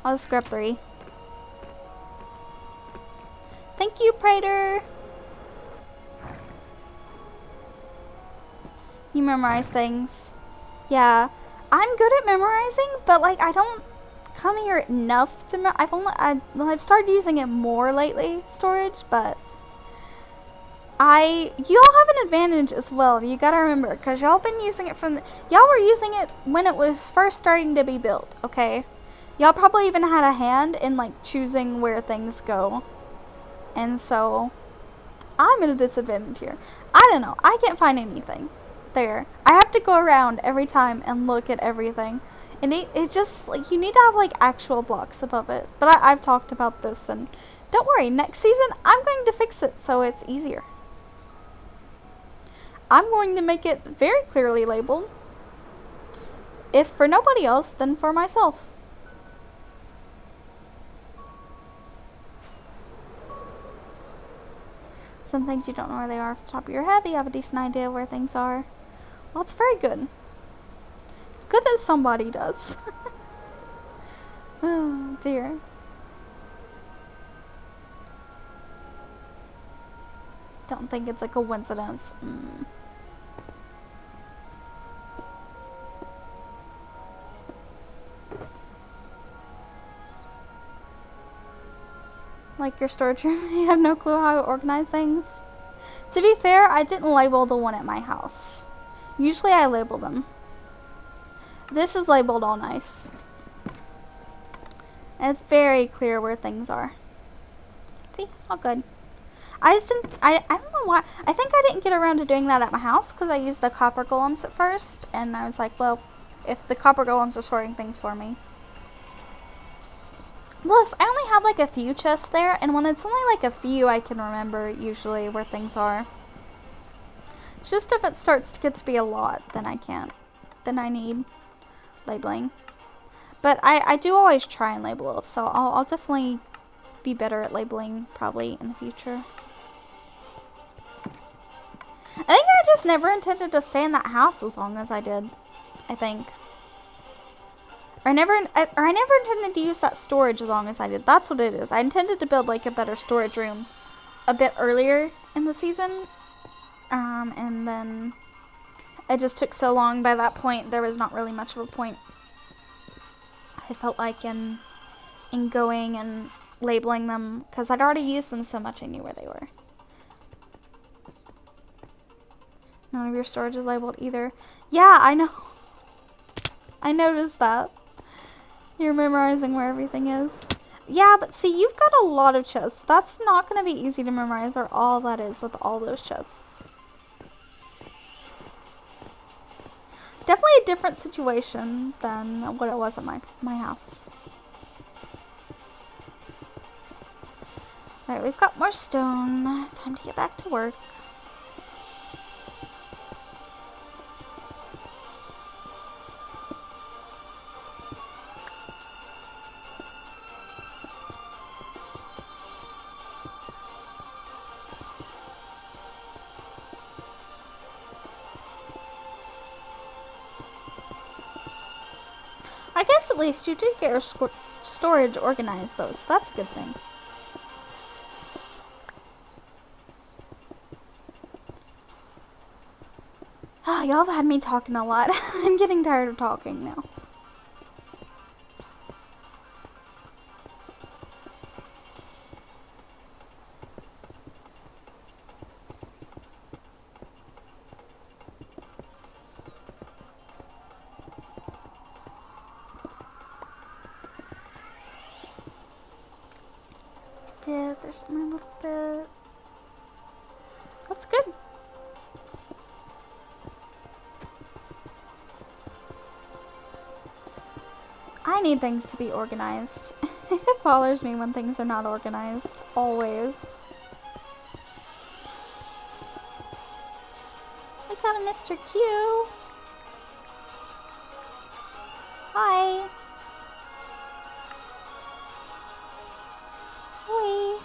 I'll just grab 3. Thank you, Praetor. You memorize things. Yeah, I'm good at memorizing, but like I don't come here enough to. I've started using it more lately, storage, but you all have an advantage as well. You gotta remember, because y'all been using it y'all were using it when it was first starting to be built. Okay, y'all probably even had a hand in like choosing where things go, and so I'm at a disadvantage here. I don't know. I can't find anything. There. I have to go around every time and look at everything. And it just, like, you need to have, like, actual blocks above it. But I've talked about this, and don't worry, next season, I'm going to fix it so it's easier. I'm going to make it very clearly labeled. If for nobody else, then for myself. Some things you don't know where they are off the top of your head, but you have a decent idea where things are. Well, it's very good. It's good that somebody does. Oh, dear. Don't think it's a coincidence. Like your storage room, you have no clue how to organize things. To be fair, I didn't label the one at my house. Usually I label them. This is labeled all nice. And it's very clear where things are. See? All good. I just didn't, I don't know why. I think I didn't get around to doing that at my house because I used the copper golems at first. And I was like, well, if the copper golems are sorting things for me. Plus, I only have like a few chests there. And when it's only like a few, I can remember usually where things are. It's just if it starts to get to be a lot, then I can't. Then I need labeling. But I do always try and label it. So I'll definitely be better at labeling probably in the future. I think I just never intended to stay in that house as long as I did. I think. Or I never intended to use that storage as long as I did. That's what it is. I intended to build like a better storage room a bit earlier in the season. And then it just took so long. By that point, there was not really much of a point. I felt like in going and labeling them because I'd already used them so much I knew where they were. None of your storage is labeled either. Yeah, I know. I noticed that. You're memorizing where everything is. Yeah, but see, you've got a lot of chests. That's not going to be easy to memorize or all that is with all those chests. Definitely a different situation than what it was at my house. Alright, we've got more stone. Time to get back to work. I guess at least you did get your storage organized though, so that's a good thing. Oh, y'all have had me talking a lot. I'm getting tired of talking now. There's only a little bit. That's good. I need things to be organized. It bothers me when things are not organized. Always. I got a Mr. Q. Hi. Hoi.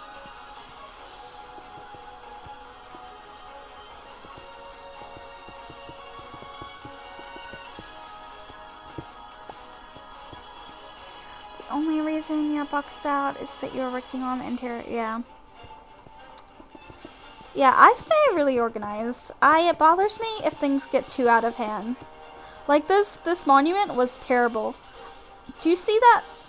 The only reason you're boxed out is that you're working on the interior. Yeah. Yeah, I stay really organized. It bothers me if things get too out of hand. Like this monument was terrible. Do you see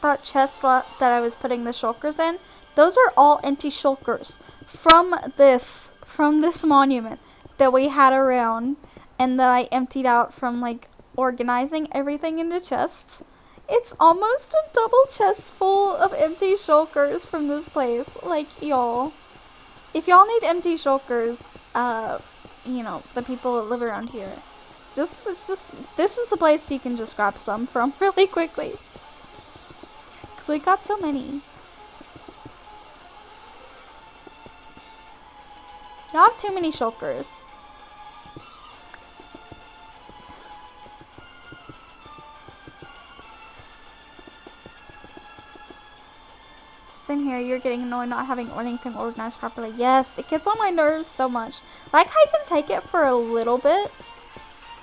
that chest that I was putting the shulkers in? Those are all empty shulkers from this monument that we had around and that I emptied out from like organizing everything into chests. It's almost a double chest full of empty shulkers from this place. Like, y'all, if y'all need empty shulkers, you know, the people that live around here, this is the place you can just grab some from really quickly. Because we got so many. Y'all have too many shulkers. Same here, you're getting annoyed not having anything organized properly. Yes, it gets on my nerves so much. Like, I can take it for a little bit,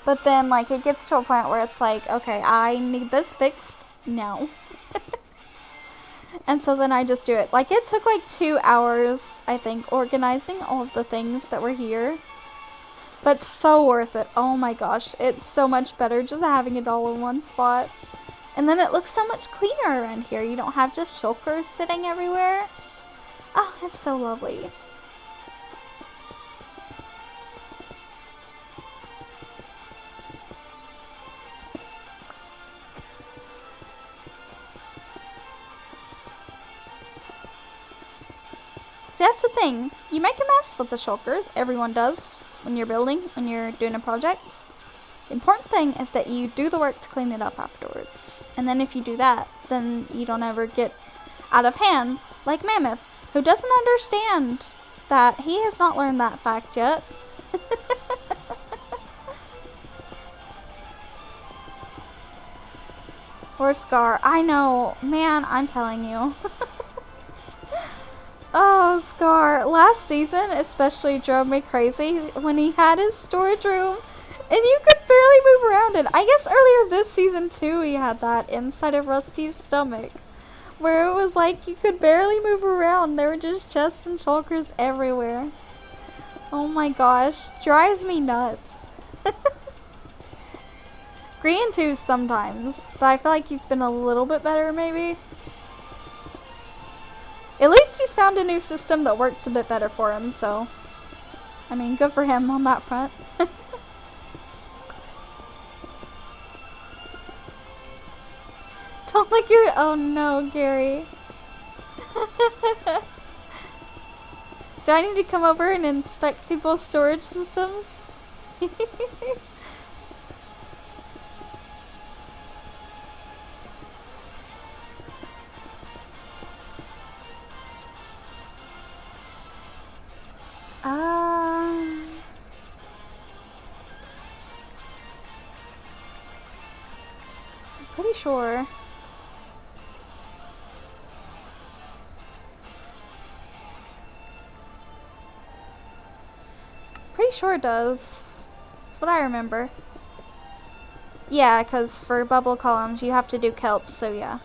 but then, like, it gets to a point where it's like, okay, I need this fixed now. And so then I just do it. Like, it took like 2 hours, I think, organizing all of the things that were here. But so worth it. Oh my gosh, it's so much better just having it all in one spot. And then it looks so much cleaner around here. You don't have just shulkers sitting everywhere. Oh, it's so lovely. See, that's the thing. You make a mess with the shulkers. Everyone does when you're building, when you're doing a project. The important thing is that you do the work to clean it up afterwards. And then if you do that, then you don't ever get out of hand like Mammoth, who doesn't understand that he has not learned that fact yet. Or Scar. I know. Man, I'm telling you. Oh, Scar. Last season especially drove me crazy when he had his storage room and you could barely move around it. I guess earlier this season too he had that inside of Rusty's stomach, where it was like you could barely move around. There were just chests and shulkers everywhere. Oh my gosh. Drives me nuts. Green too sometimes, but I feel like he's been a little bit better maybe. At least he's found a new system that works a bit better for him, so I mean, good for him on that front. Don't like your... Oh no, Gary. Do I need to come over and inspect people's storage systems? I'm pretty sure. Pretty sure it does. That's what I remember. Yeah, because for bubble columns you have to do kelp, so yeah.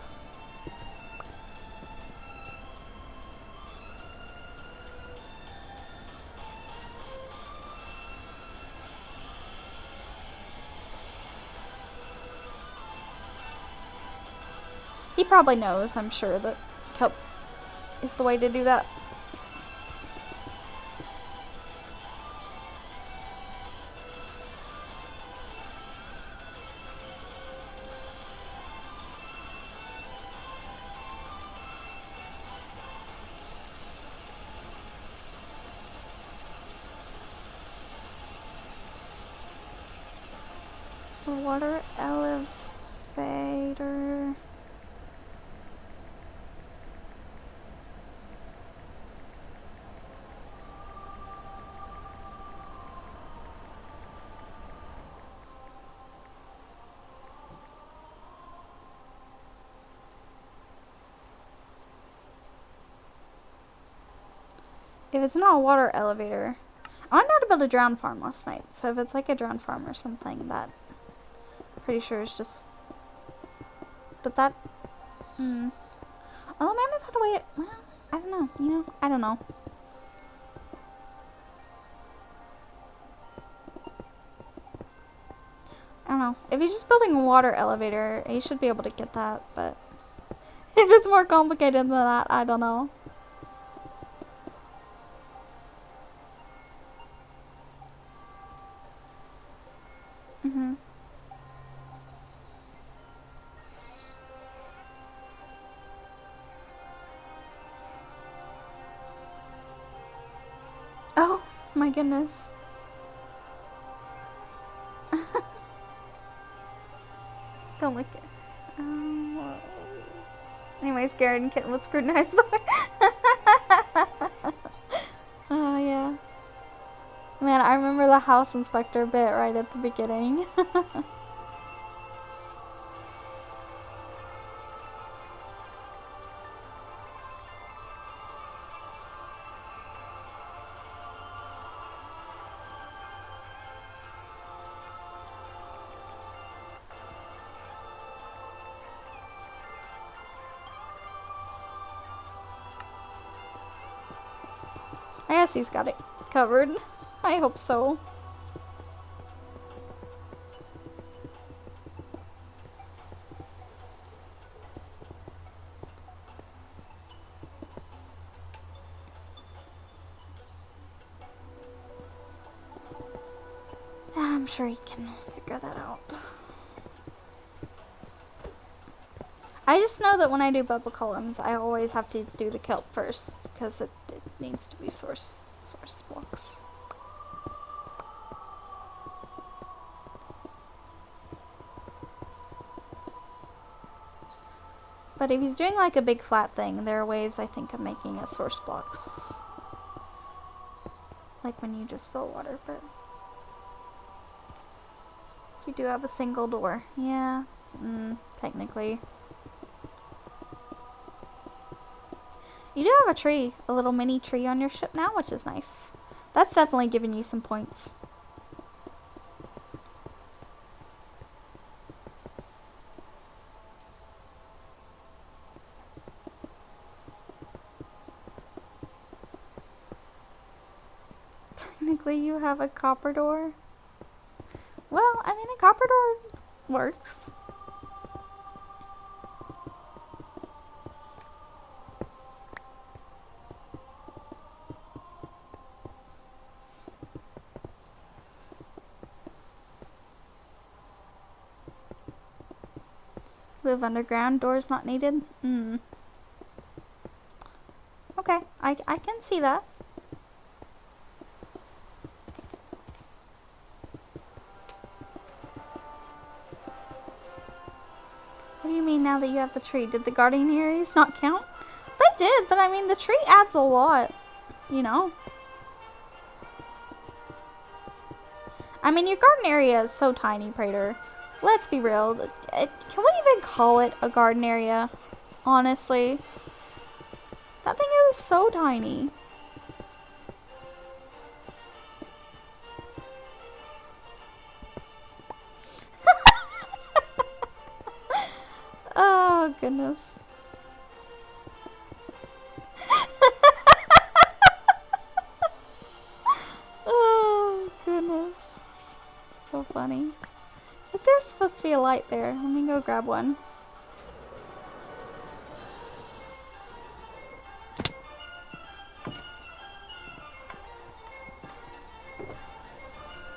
He probably knows, I'm sure, that kelp is the way to do that. Water elevator. If it's not a water elevator, I learned how to build a drown farm last night. So if it's like a drown farm or something, that I'm pretty sure is just. But that. Although Mammoth had a way. Well, I don't know. You know, I don't know. I don't know. If he's just building a water elevator, he should be able to get that. But if it's more complicated than that, I don't know. Oh my goodness. Don't look at. Anyways, Garrett and Kitten would scrutinize the way. Oh yeah. Man, I remember the house inspector bit right at the beginning. I guess he's got it covered. I hope so. I'm sure he can figure that out. I just know that when I do bubble columns, I always have to do the kelp first because it needs to be source blocks. But if he's doing like a big flat thing, there are ways I think of making it source blocks. Like when you just fill water, but you do have a single door. Yeah, technically. You do have a tree, a little mini tree on your ship now, which is nice. That's definitely giving you some points. Technically, you have a copper door. Well, I mean, a copper door works. Live underground, doors not needed. Okay, I can see that. What do you mean now that you have the tree? Did the gardening areas not count? They did, but I mean the tree adds a lot, you know? I mean your garden area is so tiny, Prater. Let's be real. Can we even call it a garden area? Honestly. That thing is so tiny. Oh, goodness. Oh, goodness. So funny. I think there's supposed to be a light there. Let me go grab one.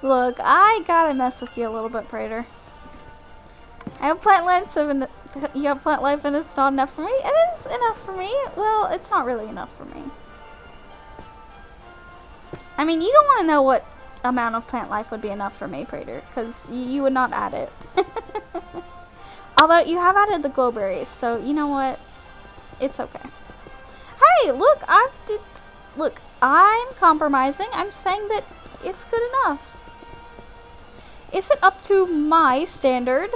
Look, I gotta mess with you a little bit, Prater. I have plant life and you have plant life and it's not enough for me. It is enough for me. Well, it's not really enough for me. I mean, you don't want to know what amount of plant life would be enough for me, Prater, because you would not add it. Although you have added the glow berries, so you know what? It's okay. Hey, look, look, I'm compromising. I'm saying that it's good enough. Is it up to my standard?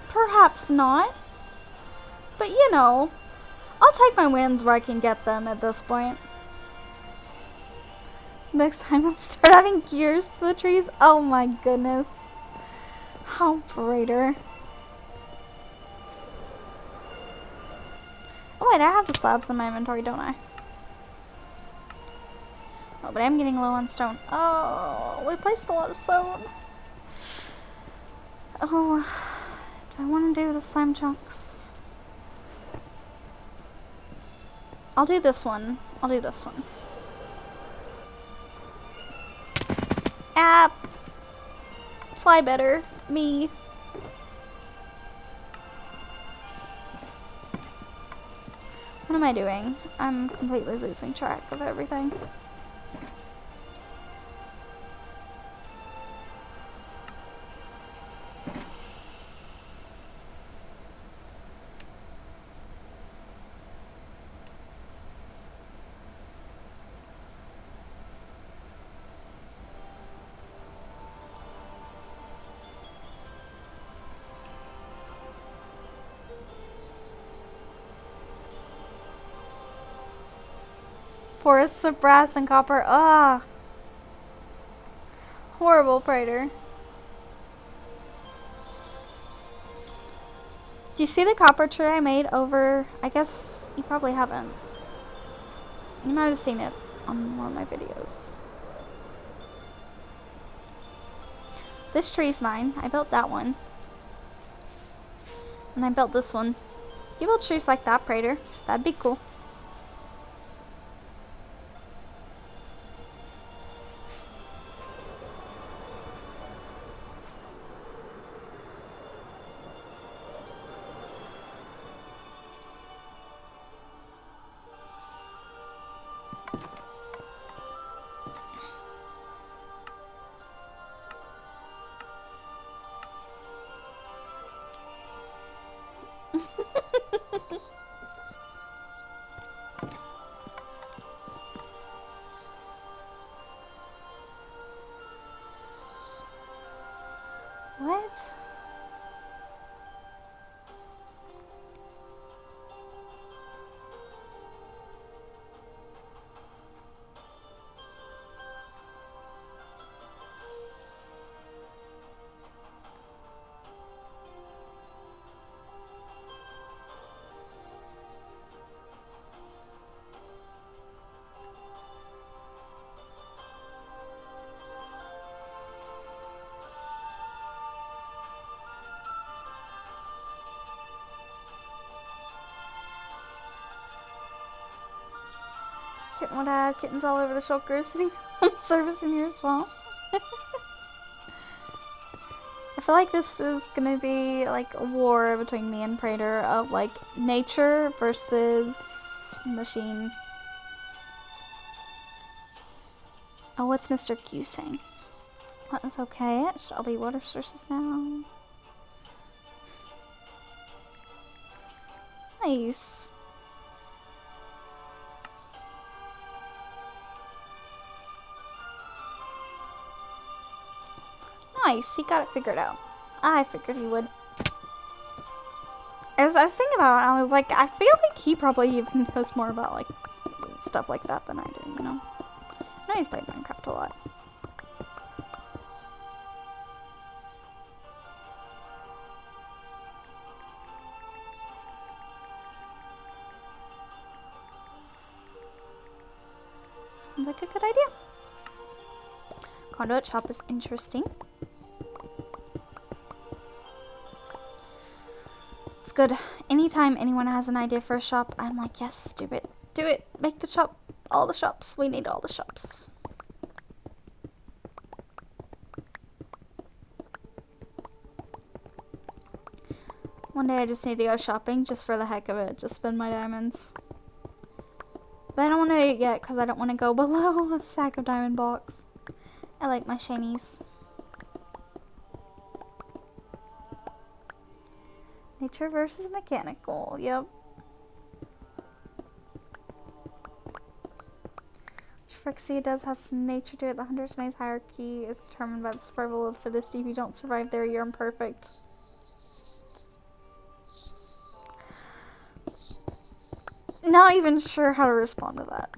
Perhaps not. But you know, I'll take my wins where I can get them at this point. Next time I'll start adding gears to the trees. Oh my goodness. How Prater. Oh wait, I have the slabs in my inventory, don't I? Oh, but I'm getting low on stone. Oh, we placed a lot of stone. Oh, do I want to do the slime chunks? I'll do this one. I'll do this one. App. Fly better. Me. What am I doing? I'm completely losing track of everything. Forests of brass and copper. Ah. Horrible, Prater. Do you see the copper tree I made over? I guess you probably haven't. You might have seen it. on one of my videos. This tree's mine. I built that one. And I built this one. You build trees like that, Prater. That'd be cool. What? Kitten would have kittens all over the shulker sitting on the surface in your swamp. I feel like this is gonna be like a war between me and Prater of like nature versus machine. Oh, what's Mr. Q saying? That was okay. It should all be water sources now. Nice. Nice, he got it figured out. I figured he would. As I was thinking about it, I was like, I feel like he probably even knows more about like stuff like that than I do, you know? I know he's played Minecraft a lot. Sounds like a good idea. Conduit shop is interesting. It's good. Anytime anyone has an idea for a shop, I'm like, yes, do it. Do it. Make the shop. All the shops. We need all the shops. One day I just need to go shopping just for the heck of it. Just spend my diamonds. But I don't want to do it yet because I don't want to go below a stack of diamond blocks. I like my shinies. Nature versus mechanical. Yep. Frixie does have some nature to it. The Hunter's Maze hierarchy is determined by the survival of the fittest. If you don't survive there, you're imperfect. Not even sure how to respond to that.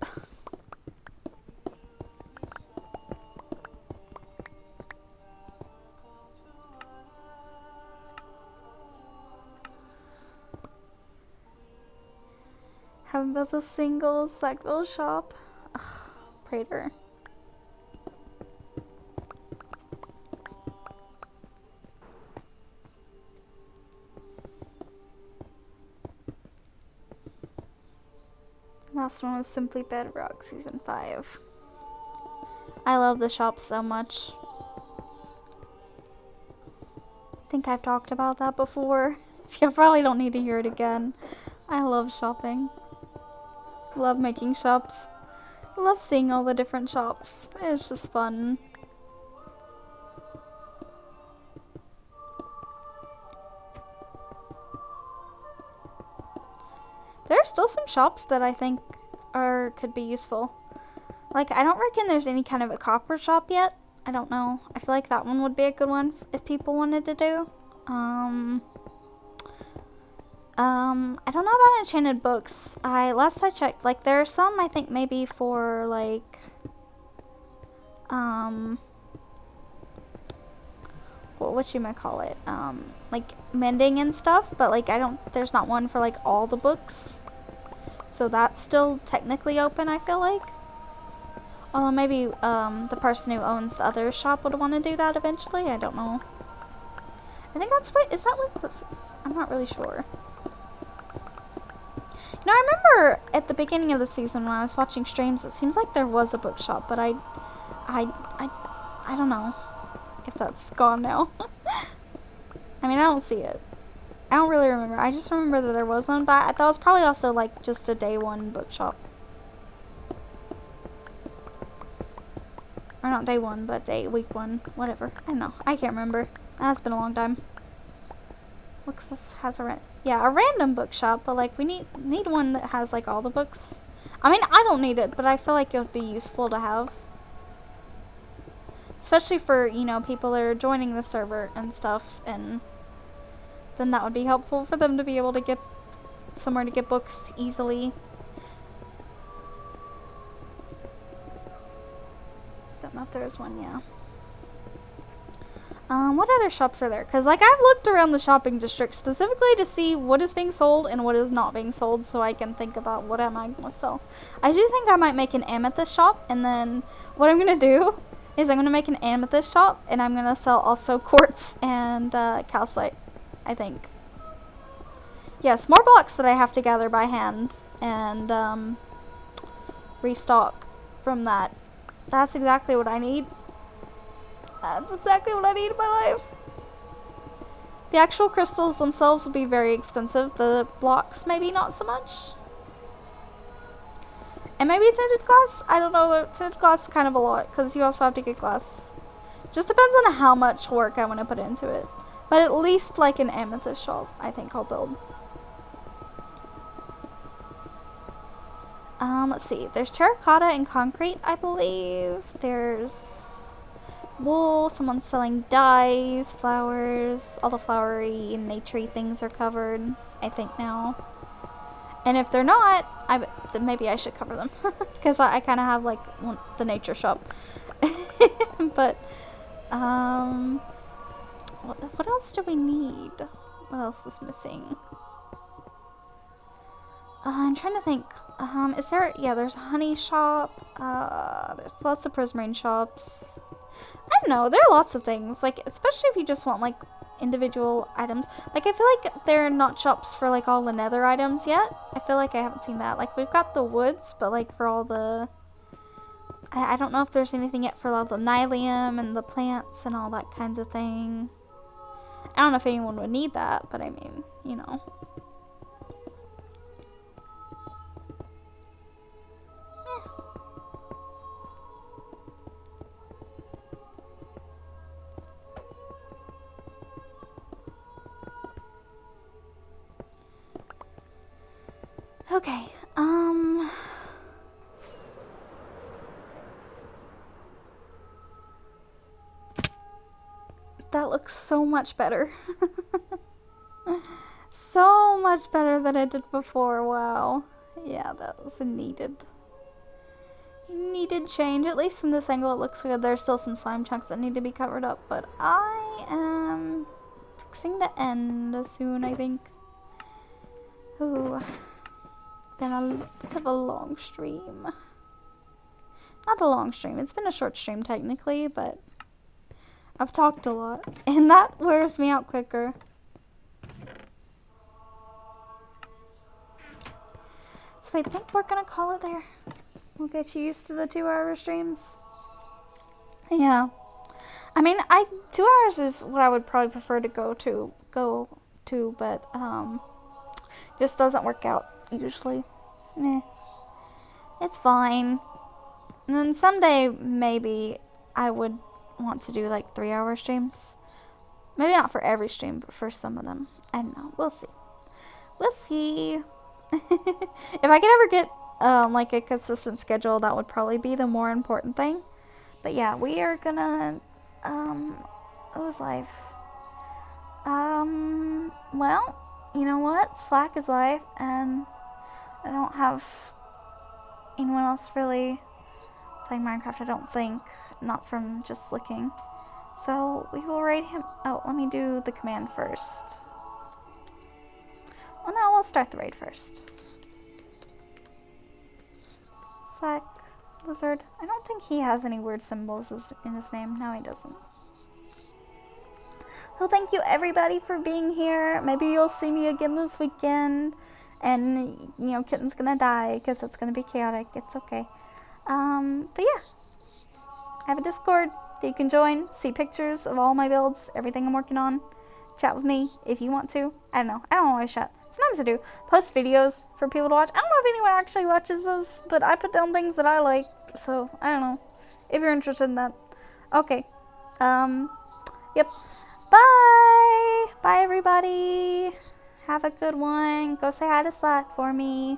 Haven't built a single Slackville shop. Ugh, Prater. Last one was Simply Bedrock Season 5. I love the shop so much. I think I've talked about that before. So I probably don't need to hear it again. I love shopping. Love making shops. Love seeing all the different shops. It's just fun. There are still some shops that I think could be useful. Like, I don't reckon there's any kind of a copper shop yet. I don't know. I feel like that one would be a good one if people wanted to do. I don't know about enchanted books. Last I checked, like, there are some, I think, maybe for, like, whatchamacallit, like, mending and stuff, but, like, there's not one for, like, all the books. So that's still technically open, I feel like. Although maybe the person who owns the other shop would want to do that eventually. I don't know. I think that's what, is that what this is? I'm not really sure. Now, I remember at the beginning of the season when I was watching streams, it seems like there was a bookshop, but I don't know if that's gone now. I mean, I don't see it. I don't really remember. I just remember that there was one, but that was probably also like just a day one bookshop. Or not day one, but week one, whatever. I don't know. I can't remember. That's been a long time. Looks this has a random bookshop, but like we need one that has like all the books. I mean, I don't need it, but I feel like it would be useful to have. Especially for, you know, people that are joining the server and stuff, and then that would be helpful for them to be able to get somewhere to get books easily. Don't know if there's one, yeah. What other shops are there? Because, like, I've looked around the shopping district specifically to see what is being sold and what is not being sold, so I can think about what am I going to sell. I do think I might make an amethyst shop, and then what I'm going to do is I'm going to make an amethyst shop, and I'm going to sell also quartz and calcite, I think. Yes, more blocks that I have to gather by hand and restock from that. That's exactly what I need. That's exactly what I need in my life. The actual crystals themselves will be very expensive. The blocks, maybe not so much. And maybe tinted glass? I don't know. Tinted glass is kind of a lot because you also have to get glass. Just depends on how much work I want to put into it. But at least like an amethyst shop, I think I'll build. Let's see. There's terracotta and concrete, I believe. There's wool. Someone's selling dyes, flowers. All the flowery and naturey things are covered, I think now. And if they're not, then maybe I should cover them. Because I kind of have like the nature shop. But, what else do we need? What else is missing? I'm trying to think. Is there, yeah, there's a honey shop. There's lots of prismarine shops. I don't know, there are lots of things. Like, especially if you just want, like, individual items. Like, I feel like there are not shops for, like, all the nether items yet. I feel like I haven't seen that. Like, we've got the woods, but, like, for all the... I don't know if there's anything yet for all the nylium and the plants and all that kinds of thing. I don't know if anyone would need that, but I mean, you know. Okay, that looks so much better. So much better than it did before, wow. Yeah, that was a needed change. At least from this angle it looks good. There's still some slime chunks that need to be covered up, but I am fixing to end soon, I think. Ooh. Been a bit of a long stream. Not a long stream, it's been a short stream technically, but I've talked a lot, and that wears me out quicker. So I think we're gonna call it there. We'll get you used to the 2-hour streams. Yeah. I mean, 2 hours is what I would probably prefer to go to, but just doesn't work out usually. It's fine. And then someday maybe I would want to do like 3-hour streams. Maybe not for every stream, but for some of them. I don't know. We'll see. We'll see. If I could ever get like a consistent schedule, that would probably be the more important thing. But yeah, we are gonna who's life? Well, you know what? Slack is live, and I don't have anyone else really playing Minecraft, I don't think. Not from just looking. So we will raid him. Oh, let me do the command first. Well, no, we'll start the raid first. Slack Lizard. I don't think he has any weird symbols in his name. No, he doesn't. Well, thank you everybody for being here. Maybe you'll see me again this weekend. And, you know, Kitten's gonna die because it's gonna be chaotic. It's okay. But yeah. I have a Discord that you can join. See pictures of all my builds. Everything I'm working on. Chat with me if you want to. I don't know. I don't always chat. Sometimes I do. Post videos for people to watch. I don't know if anyone actually watches those. But I put down things that I like. So, I don't know. If you're interested in that. Okay. Yep. Bye! Bye, everybody. Have a good one. Go say hi to Slack for me.